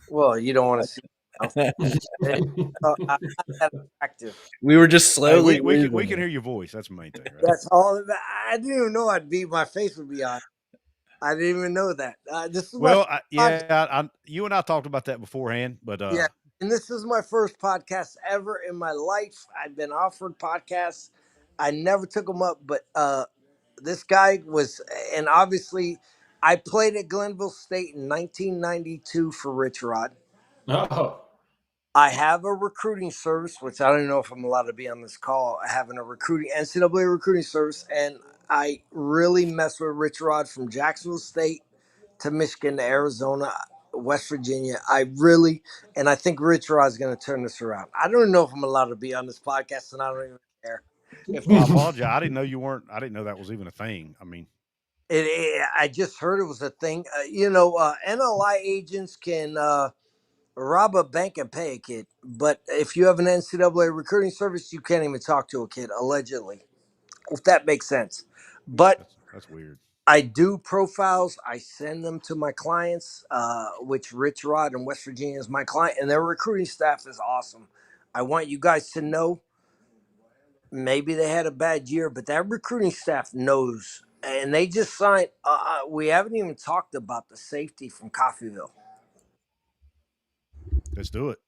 Well, you don't want to see. I'm not that attractive. We were just Hey, slowly we losing can you. hear your voice. That's the main thing, right? That's all. I didn't even know I'd be. My face would be on. I didn't even know that. This is my Well, podcast. you and I talked about that beforehand, but Yeah, and this is my first podcast ever in my life. I've been offered podcasts. I never took them up, but this guy was, and obviously, I played at Glenville State in 1992 for Rich Rod. Oh, I have a recruiting service, which I don't even know if I'm allowed to be on this call. Having a recruiting NCAA recruiting service, and I really mess with Rich Rod from Jacksonville State to Michigan to Arizona, West Virginia. And I think Rich Rod's going to turn this around. I don't even know if I'm allowed to be on this podcast, and I don't even care. If well, I apologize. I didn't know you weren't. I didn't know that was even a thing. I mean, I just heard it was a thing. NLI agents can rob a bank and pay a kid, but if you have an NCAA recruiting service, you can't even talk to a kid, allegedly, if that makes sense. But that's weird. I do profiles. I send them to my clients, which Rich Rod in West Virginia is my client, and their recruiting staff is awesome. I want you guys to know maybe they had a bad year, but that recruiting staff knows. And they just signed. We haven't even talked about the safety from Coffeyville. Let's do it.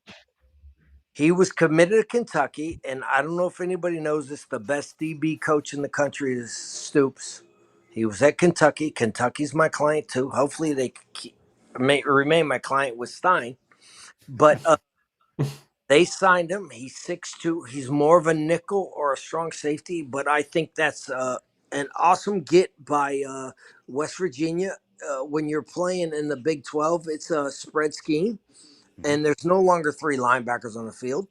He was committed to Kentucky, and I don't know if anybody knows this. The best DB coach in the country is Stoops. He was at Kentucky. Kentucky's my client too. Hopefully, may remain my client with Stein. But they signed him. He's 6'2". He's more of a nickel or a strong safety, but I think that's an awesome get by West Virginia. When you're playing in the Big 12, it's a spread scheme, and there's no longer three linebackers on the field.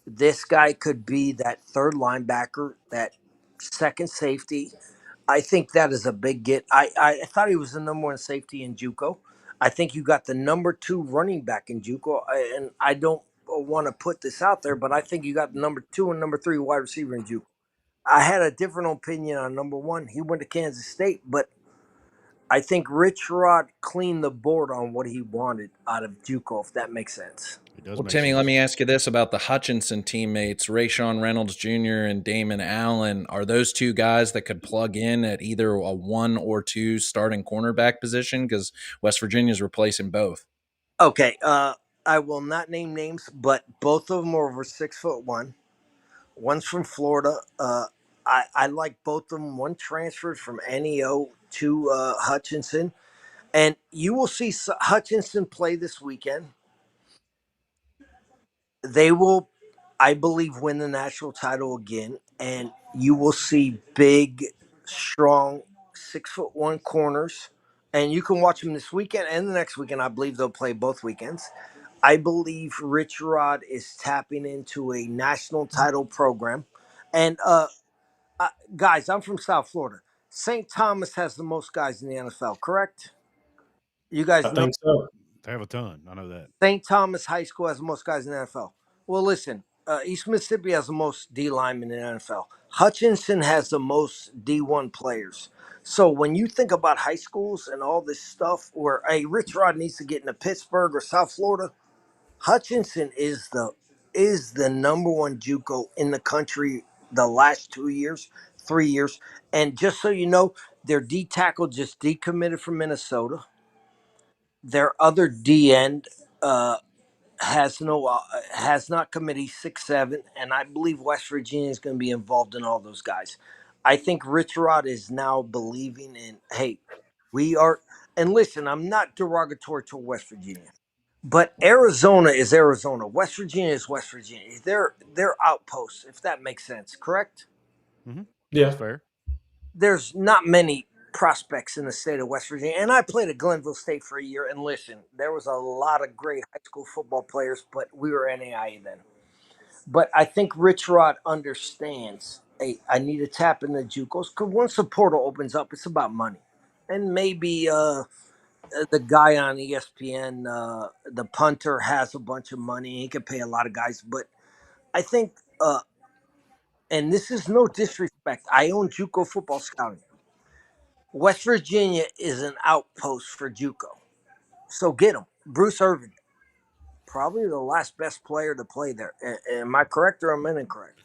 This guy could be that third linebacker, that second safety. I think that is a big get. I thought he was the number one safety in JUCO. I think you got the number two running back in JUCO, and I don't want to put this out there, but I think you got the number two and number three wide receiver in JUCO. I had a different opinion on number one. He went to Kansas State, but I think Rich Rod cleaned the board on what he wanted out of JUCO, if that makes sense. It does Well, make Timmy, sense. let me ask you this about the Hutchinson teammates, Rayshawn Reynolds Jr. and Damon Allen. Are those two guys that could plug in at either a 1 or 2 starting cornerback position? Because West Virginia's replacing both. Okay, I will not name names, but both of them are over 6'1". One's from Florida. I like both of them. One transferred from NEO to Hutchinson, and you will see Hutchinson play this weekend. They will, I believe, win the national title again, and you will see big, strong 6'1" corners, and you can watch them this weekend and the next weekend. I believe they'll play both weekends. I believe Rich Rod is tapping into a national title program, and guys, I'm from South Florida. St. Thomas has the most guys in the NFL, correct? You I guys know think so. They have a ton. I know that. St. Thomas High School has the most guys in the NFL. Well, listen, East Mississippi has the most D linemen in the NFL. Hutchinson has the most D1 players. So when you think about high schools and all this stuff where, hey, Rich Rod needs to get into Pittsburgh or South Florida, Hutchinson is the number one JUCO in the country the last 2 years, 3 years. And just so you know, their D tackle just decommitted from Minnesota. Their other D end has not committed 6'7", and I believe West Virginia is going to be involved in all those guys. I think Rich Rod is now believing in, hey, we are. And listen, I'm not derogatory to West Virginia. But Arizona is Arizona. West Virginia is West Virginia. They're outposts, if that makes sense. Correct? Yeah. That's fair. There's not many prospects in the state of West Virginia, and I played at Glenville State for a year. And listen, there was a lot of great high school football players, but we were NAIA then. But I think Rich Rod understands. Hey, I need to tap into JUCOs because once the portal opens up, it's about money, and maybe the guy on ESPN, the punter, has a bunch of money. He can pay a lot of guys, but I think and this is no disrespect. I own JUCO football scouting. West Virginia is an outpost for JUCO. So get him. Bruce Irvin, probably the last best player to play there. Am I correct or am I incorrect?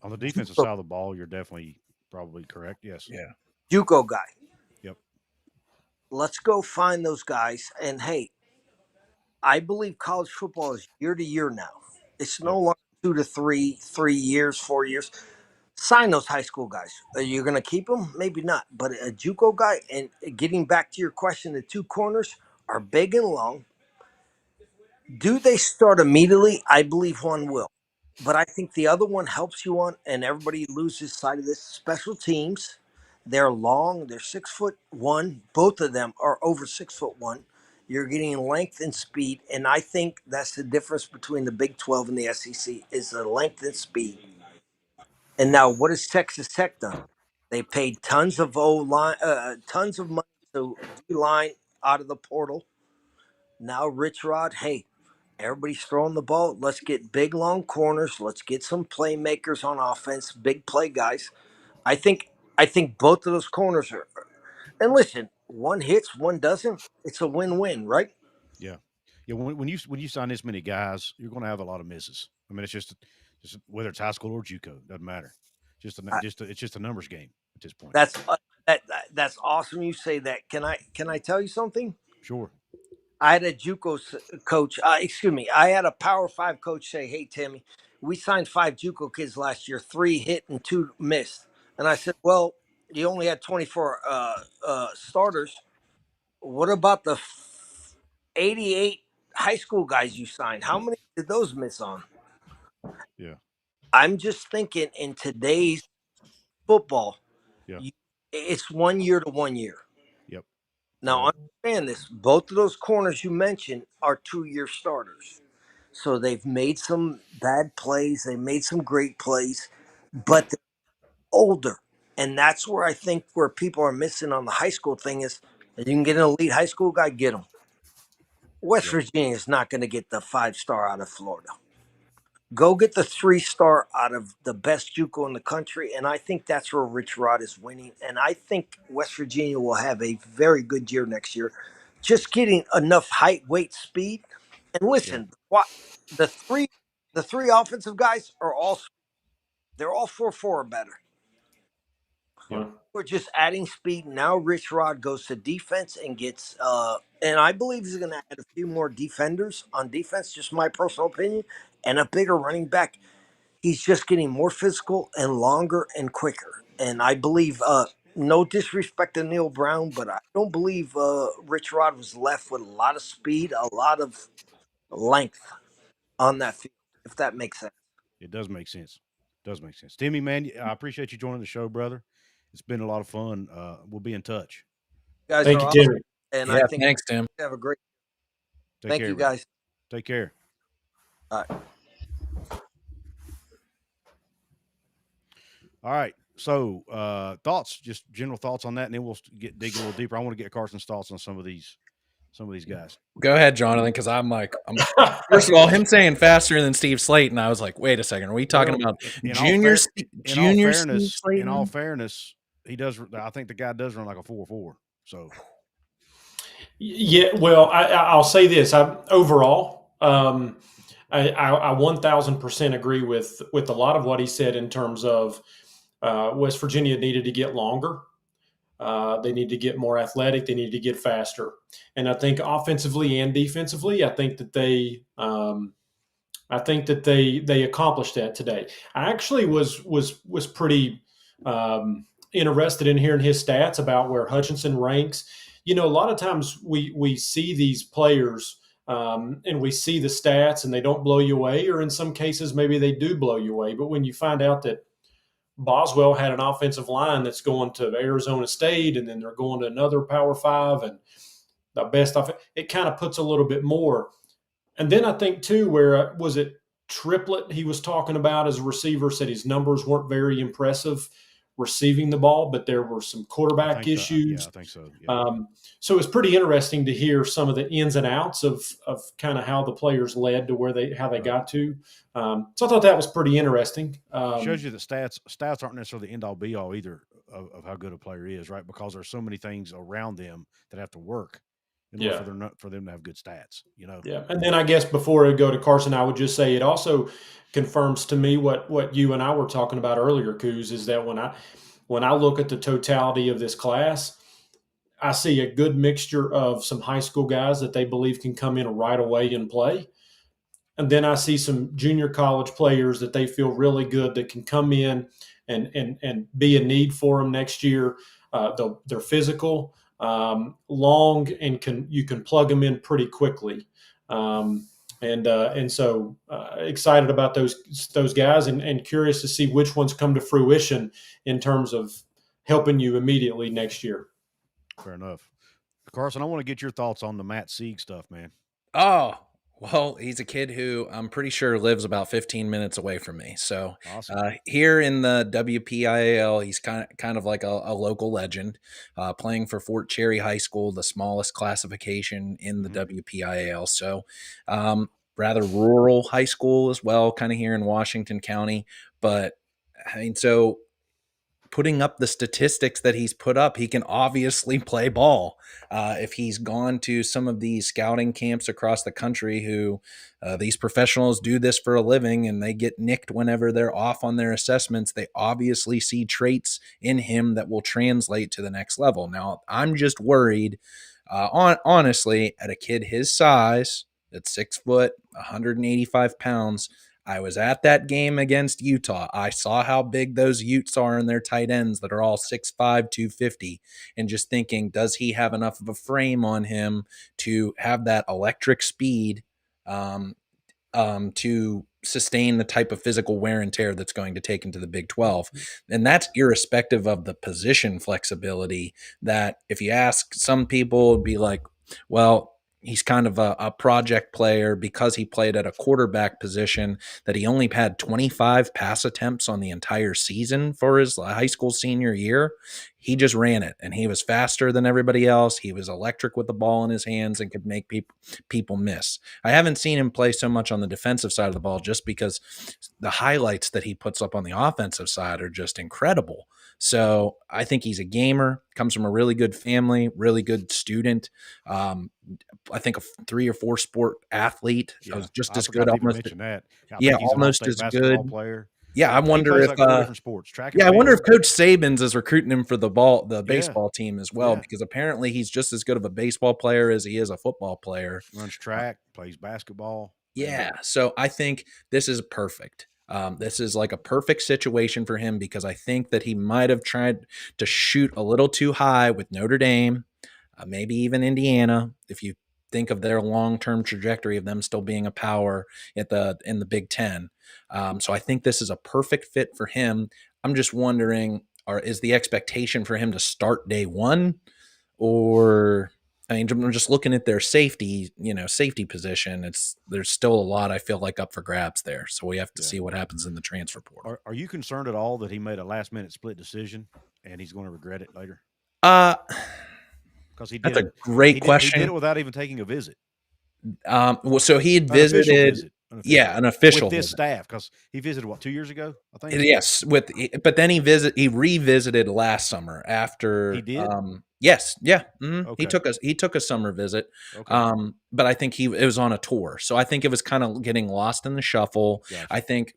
On the defensive side of the ball, you're definitely probably correct. Yes. Yeah. JUCO guy. Yep. Let's go find those guys. And hey, I believe college football is year to year now. It's no longer 2 to 3 years, 4 years. Sign those high school guys. Are you going to keep them? Maybe not. But a JUCO guy, and getting back to your question, the two corners are big and long. Do they start immediately? I believe one will. But I think the other one helps you on, and everybody loses sight of this. Special teams, they're long. They're 6'1". Both of them are over 6'1". You're getting length and speed, and I think that's the difference between the Big 12 and the SEC is the length and speed. And now, what has Texas Tech done? They paid tons of line, tons of money to D-line out of the portal. Now, Rich Rod, hey, everybody's throwing the ball. Let's get big, long corners. Let's get some playmakers on offense, big play guys. I think both of those corners are. And listen, one hits, one doesn't. It's a win-win, right? Yeah. Yeah. When you sign this many guys, you're going to have a lot of misses. I mean, it's just whether it's high school or JUCO, doesn't matter. It's just a numbers game at this point. That's awesome. You say that. Can I tell you something? Sure. I had a JUCO coach. I had a Power 5 coach say, "Hey, Timmy, we signed 5 JUCO kids last year. 3 hit and 2 missed." And I said, "Well, you only had 24 starters. What about the 88 high school guys you signed? How many did those miss on?" Yeah. I'm just thinking in today's football, Yeah. it's 1 year to 1 year. Yep. Now, understand this. Both of those corners you mentioned are 2-year starters. So they've made some bad plays. They made some great plays, but they're older. And that's where I think where people are missing on the high school thing is you can get an elite high school guy, get him. West Virginia is not going to get the 5-star out of Florida. Go get the 3-star out of the best JUCO in the country, and I think that's where Rich Rod is winning. And I think West Virginia will have a very good year next year. Just getting enough height, weight, speed, and listen. What the three offensive guys are they're all 4.4 or better. Yeah. We're just adding speed. Now Rich Rod goes to defense and gets and I believe he's going to add a few more defenders on defense, just my personal opinion, and a bigger running back. He's just getting more physical and longer and quicker. And I believe, no disrespect to Neil Brown, but I don't believe Rich Rod was left with a lot of speed, a lot of length on that field, if that makes sense. It does make sense. Timmy, man, I appreciate you joining the show, brother. It's been a lot of fun. We'll be in touch. You guys Thank are you, awesome. Timmy. And Yeah, I think thanks, Tim. have a great. Thank care, you, brother. guys. Take care. All right. All right. So thoughts, just general thoughts on that, and then we'll dig a little deeper. I want to get Carson's thoughts on some of these guys. Go ahead, Jonathan, because I'm first of all, him saying faster than Steve Slayton, I was like, wait a second, are we talking about junior Steve Slayton? In all fairness, he does. I think the guy does run like a 4.4. So, yeah. Well, I'll say this. Overall, I 1,000% agree with a lot of what he said in terms of West Virginia needed to get longer. They need to get more athletic. They need to get faster. And I think offensively and defensively, I think that they accomplished that today. I actually was pretty interested in hearing his stats about where Hutchinson ranks. You know, a lot of times we see these players and we see the stats and they don't blow you away, or in some cases maybe they do blow you away. But when you find out that Boswell had an offensive line that's going to Arizona State, and then they're going to another Power 5, and the best of it kind of puts a little bit more. And then I think too, where was it Triplett he was talking about as a receiver, said his numbers weren't very impressive receiving the ball, but there were some quarterback issues. I think so. Yeah. So it was pretty interesting to hear some of the ins and outs of kind of how the players led to how they got to. So I thought that was pretty interesting. Shows you that stats aren't necessarily the end all be all either of how good a player is, right? Because there's so many things around them that have to work in order for them to have good stats, you know? Yeah. And then I guess before I go to Carson, I would just say it also confirms to me what you and I were talking about earlier, Couz, is that when I look at the totality of this class, I see a good mixture of some high school guys that they believe can come in right away and play. And then I see some junior college players that they feel really good that can come in and be a need for them next year. They're physical, long, and you can plug them in pretty quickly. And so excited about those guys and curious to see which ones come to fruition in terms of helping you immediately next year. Fair enough. Carson, I want to get your thoughts on the Matt Sieg stuff, man. Oh, well, he's a kid who I'm pretty sure lives about 15 minutes away from me. So awesome. Here in the WPIAL, he's kind of like a local legend, playing for Fort Cherry High School, the smallest classification in the WPIAL. So rather rural high school as well, kind of here in Washington County. But I mean, so putting up the statistics that he's put up, he can obviously play ball. If he's gone to some of these scouting camps across the country, who these professionals do this for a living and they get nicked whenever they're off on their assessments, they obviously see traits in him that will translate to the next level. Now, I'm just worried, honestly, at a kid his size, at 6 foot, 185 pounds, I was at that game against Utah. I saw how big those Utes are in their tight ends that are all 6'5", 250, and just thinking, does he have enough of a frame on him to have that electric speed to sustain the type of physical wear and tear that's going to take into the Big 12. And that's irrespective of the position flexibility that if you ask some people, it'd be like, well, he's kind of a project player because he played at a quarterback position, that he only had 25 pass attempts on the entire season for his high school senior year. He just ran it, and he was faster than everybody else. He was electric with the ball in his hands and could make people miss. I haven't seen him play so much on the defensive side of the ball just because the highlights that he puts up on the offensive side are just incredible. So I think he's a gamer, comes from a really good family, really good student. I think a 3 or 4 sport athlete. Yeah, was just as good. Almost, that. Almost as good. Player. Yeah, I wonder if different sports. I wonder if Coach Saban's is recruiting him for the baseball team as well, because apparently he's just as good of a baseball player as he is a football player. Runs track, plays basketball. Yeah, so I think this is perfect. This is like a perfect situation for him, because I think that he might have tried to shoot a little too high with Notre Dame, maybe even Indiana, if you think of their long-term trajectory of them still being a power in the Big Ten. So I think this is a perfect fit for him. I'm just wondering, is the expectation for him to start day one? Or, I mean, I'm just looking at their safety position. There's still a lot, I feel like, up for grabs there. So we have to see what happens in the transfer portal. Are you concerned at all that he made a last-minute split decision and he's going to regret it later? Because that's a great question. He did it without even taking a visit. Well, so he had visited, an official with this visit. Staff, because he visited 2 years ago, I think. Yes, but then he revisited last summer after. He did. Yes, yeah. Mm-hmm. Okay. He took a summer visit. Okay. But I think it was on a tour, so I think it was kind of getting lost in the shuffle. Gotcha. I think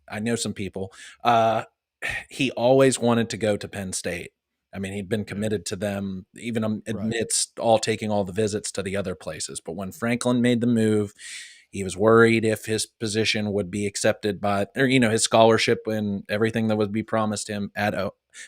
I know some people. He always wanted to go to Penn State. I mean, he'd been committed to them, even amidst taking all the visits to the other places. But when Franklin made the move, he was worried if his position would be accepted his scholarship and everything that would be promised him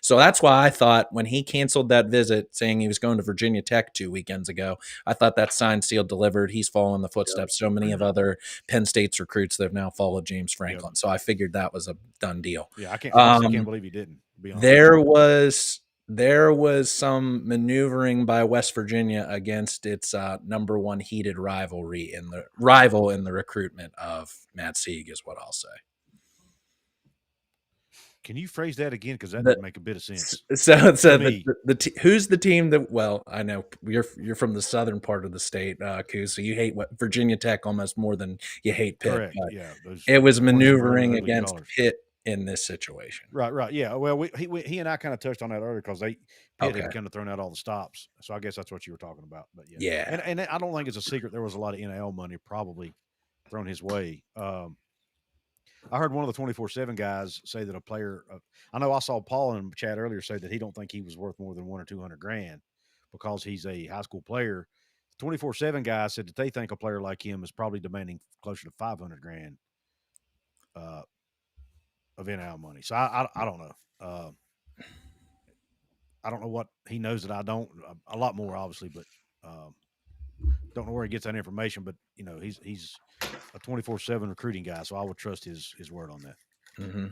So that's why I thought when he canceled that visit, saying he was going to Virginia Tech 2 weekends ago, I thought that signed, sealed, delivered. He's following the footsteps so many of other Penn State's recruits that have now followed James Franklin. Yep. So I figured that was a done deal. Yeah, I can't believe he didn't. There was some maneuvering by West Virginia against its number one heated rival in the recruitment of Matt Sieg, is what I'll say. Can you phrase that again? Because that didn't make a bit of sense. So me. Who's the team that? Well, I know you're from the southern part of the state, Couz, so you hate Virginia Tech almost more than you hate Pitt. Correct. Yeah, it was orange and maneuvering ugly against colors. Pitt in this situation. Right. Yeah. Well, he and I kind of touched on that earlier because Pitt had kind of thrown out all the stops. So I guess that's what you were talking about. But yeah. And I don't think it's a secret. There was a lot of NIL money probably thrown his way. I heard one of the 24/7 guys say that a player. I know I saw Paul in the chat earlier say that he don't think he was worth more than $100,000 or $200,000 because he's a high school player. 24/7 guy said that they think a player like him is probably demanding closer to $500,000 of NIL money. So I don't know. I don't know what he knows that I don't. A lot more, obviously, but don't know where he gets that information. But he's a 24/7 recruiting guy, so I would trust his word on that. Mm-hmm.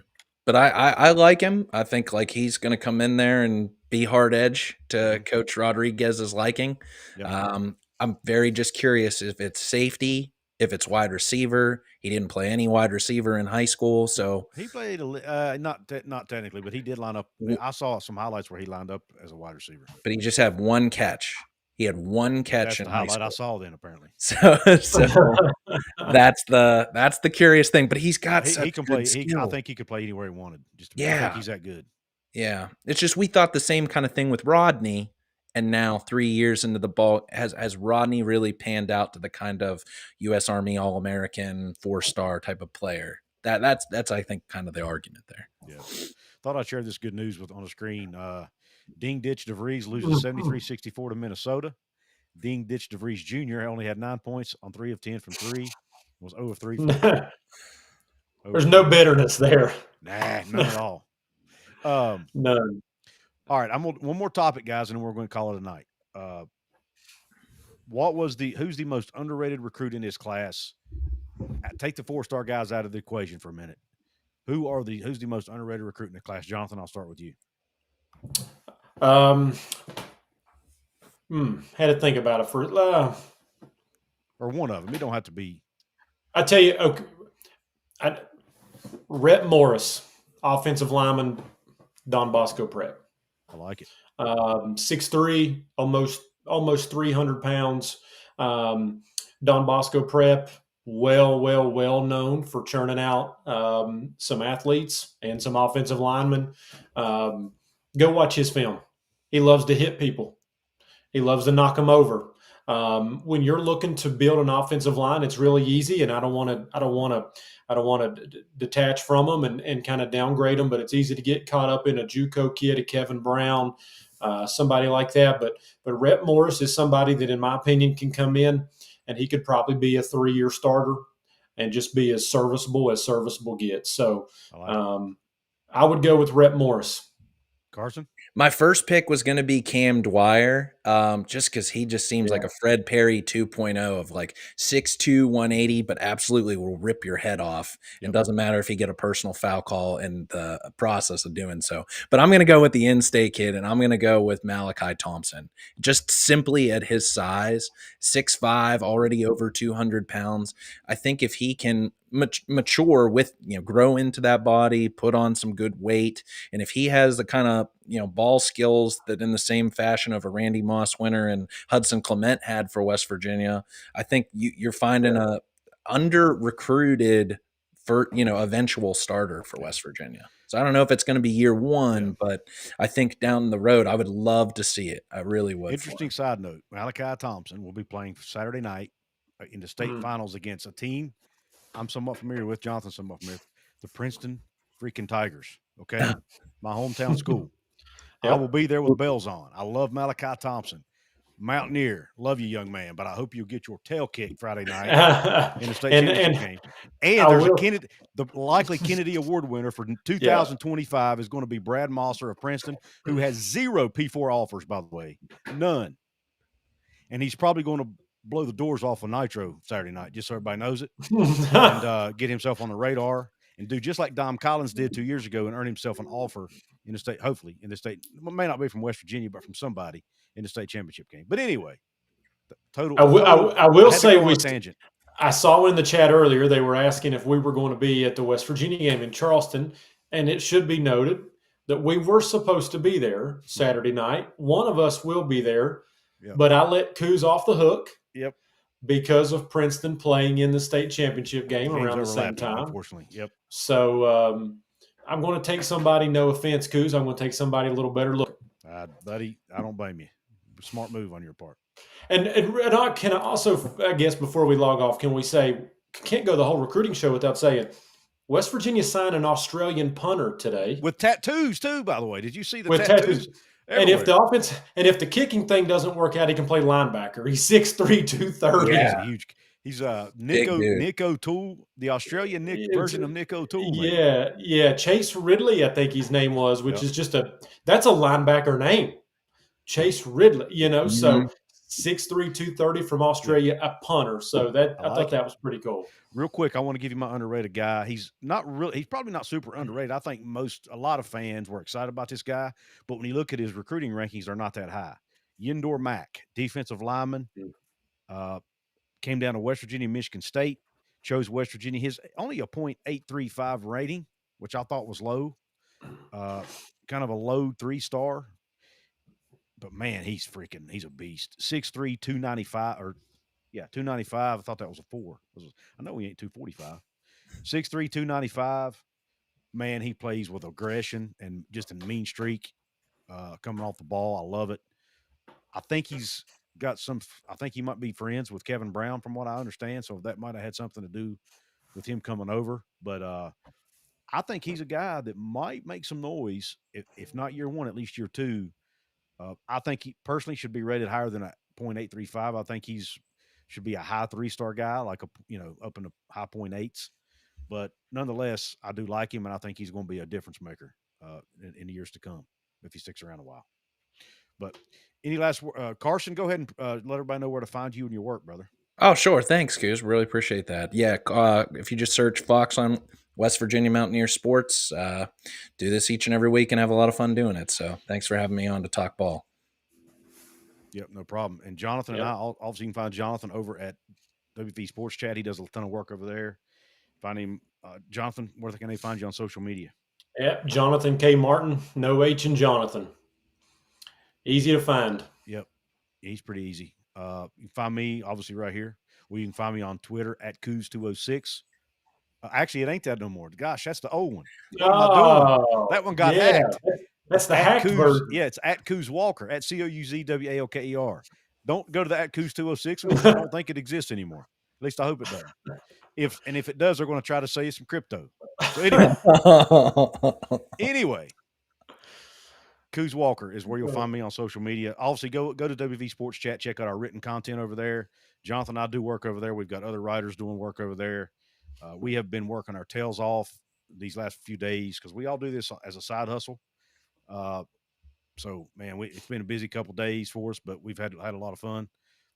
But I like him. I think he's going to come in there and be hard edge to Coach Rodriguez's liking. Yep. I'm very just curious if it's safety, if it's wide receiver. He didn't play any wide receiver in high school, so he played not technically, but he did line up. I saw some highlights where he lined up as a wide receiver, but he just had one catch. He had one catch in high school. I saw then apparently. So that's the curious thing. But he's got he can play. I think he could play anywhere he wanted. I think he's that good. Yeah, it's just we thought the same kind of thing with Rodney, and now 3 years into the ball, has Rodney really panned out to the kind of U.S. Army All-American 4-star type of player? That's I think kind of the argument there. Yeah, thought I'd share this good news on the screen. Ding Ditch DeVries loses 73-64 to Minnesota. Ding Ditch DeVries Jr. only had 9 points on 3 of 10 from 3. Was 0 of 3. There's no bitterness there. Nah, none at all. None. All right, one more topic, guys, and then we're going to call it a night. Who's the most underrated recruit in this class? Take the 4-star guys out of the equation for a minute. Who's the most underrated recruit in the class? Jonathan, I'll start with you. Had to think about it for or one of them. It don't have to be. I tell you, okay, Rhett Morris, offensive lineman, Don Bosco Prep. I like it. 6'3", almost 300 pounds. Don Bosco Prep, well known for churning out some athletes and some offensive linemen. Go watch his film. He loves to hit people. He loves to knock them over. When you're looking to build an offensive line, it's really easy, and I don't want to detach from them and kind of downgrade them, but it's easy to get caught up in a JUCO kid, a Kevin Brown, somebody like that. But Rhett Morris is somebody that, in my opinion, can come in, and he could probably be a 3-year starter and just be as serviceable gets. So I would go with Rhett Morris. Carson? My first pick was going to be Cam Dwyer, just because he just seems like a Fred Perry 2.0 of 6'2", 180, but absolutely will rip your head off. It doesn't matter if he get a personal foul call in the process of doing so. But I'm going to go with the in-state kid, and I'm going to go with Malachi Thompson. Just simply at his size, 6'5", already over 200 pounds. I think if he can mature with, grow into that body, put on some good weight, and if he has the kind of ball skills that in the same fashion of a Randy Moss winner and Hudson Clement had for West Virginia, I think you're finding a under recruited for eventual starter for West Virginia. So I don't know if it's going to be year one, but I think down the road I would love to see it. I really would. Interesting side note: Malachi Thompson will be playing Saturday night in the state finals against a team I'm somewhat familiar with. Jonathan somewhat familiar with, the Princeton freaking Tigers. Okay, my hometown school. I will be there with bells on. I love Malachi Thompson. Mountaineer, love you, young man, but I hope you'll get your tail kicked Friday night in the state championship game. And there's the likely Kennedy Award winner for 2025 is going to be Brad Mosser of Princeton, who has 0 P4 offers, by the way, none. And he's probably going to blow the doors off of Nitro Saturday night, just so everybody knows it, and get himself on the radar and do just like Dom Collins did 2 years ago and earn himself an offer in the state, hopefully in the state. It may not be from West Virginia, but from somebody in the state championship game. But anyway, I will say I saw in the chat earlier they were asking if we were going to be at the West Virginia game in Charleston. and it should be noted that we were supposed to be there Saturday night. One of us will be there, but I let Couz off the hook. Yep. Because of Princeton playing in the state championship game around the same time. Unfortunately. Yep. So I'm going to take somebody, no offense, Couz, I'm going to take somebody a little better look. Buddy, I don't blame you. Smart move on your part. And can I also, I guess, before we log off, can we say, can't go the whole recruiting show without saying, West Virginia signed an Australian punter today. With tattoos, too, by the way. Did you see the tattoos? And if the kicking thing doesn't work out, he can play linebacker. He's 6'3", 230. Yeah. He's huge. He's Nick O'Toole, the Australian version of Nick O'Toole. Yeah. Chase Ridley, I think his name was, which is that's a linebacker name. Chase Ridley, so 6'3", 230 from Australia, a punter. So I thought that was pretty cool. Real quick, I want to give you my underrated guy. He's probably not super underrated. I think a lot of fans were excited about this guy, but when you look at his recruiting rankings, they're not that high. Yindor Mack, defensive lineman, came down to West Virginia, Michigan State, chose West Virginia. His only a .835 rating, which I thought was low, kind of a low 3-star. But man, he's a beast. 6'3", 295, 295. I thought that was a 4. I know he ain't 245. 6'3", 295. Man, he plays with aggression and just a mean streak coming off the ball. I love it. I think he's got I think he might be friends with Kevin Brown from what I understand. So that might have had something to do with him coming over. But I think he's a guy that might make some noise, if not year one, at least year two. I think he personally should be rated higher than a .835. I think should be a high 3-star guy, like up in the high .8s. But nonetheless, I do like him, and I think he's going to be a difference maker in the years to come if he sticks around a while. But any last Carson, go ahead and let everybody know where to find you and your work, brother. Oh, sure. Thanks, Couz. Really appreciate that. Yeah, if you just search Fox on West Virginia Mountaineer Sports, do this each and every week and have a lot of fun doing it. So thanks for having me on to talk ball. Yep, no problem. And Jonathan and I, obviously you can find Jonathan over at WV Sports Chat. He does a ton of work over there. Find him, Jonathan, where can they find you on social media? Yep, Jonathan K. Martin, no H in Jonathan. Easy to find. Yep, he's pretty easy. You can find me, obviously, right here. Well, you can find me on Twitter at Couz206. Actually, it ain't that no more. Gosh, that's the old one. What am I doing? That one got hacked. That's the hacked version. Yeah, it's at Couz Walker, at COUZWALKER. Don't go to the at Couz206 because I don't think it exists anymore. At least I hope it doesn't. If it does, they're going to try to sell you some crypto. So anyway, Couz Walker is where you'll find me on social media. Obviously, go to WV Sports Chat. Check out our written content over there. Jonathan and I do work over there. We've got other writers doing work over there. We have been working our tails off these last few days because we all do this as a side hustle. So, man, it's been a busy couple days for us, but we've had a lot of fun.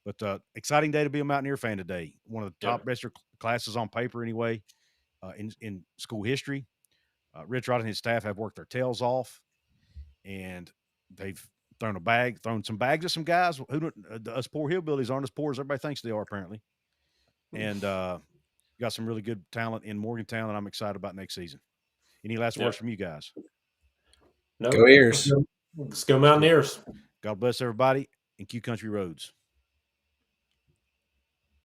But exciting day to be a Mountaineer fan today. One of the top best classes on paper anyway in school history. Rich Rod and his staff have worked their tails off, and they've thrown some bags at some guys who us poor hillbillies aren't as poor as everybody thinks they are apparently. And got some really good talent in Morgantown, and I'm excited about next season. Any last words from you guys? No. Go Ears. Let's go Mountaineers. God bless everybody, and Q Country Roads.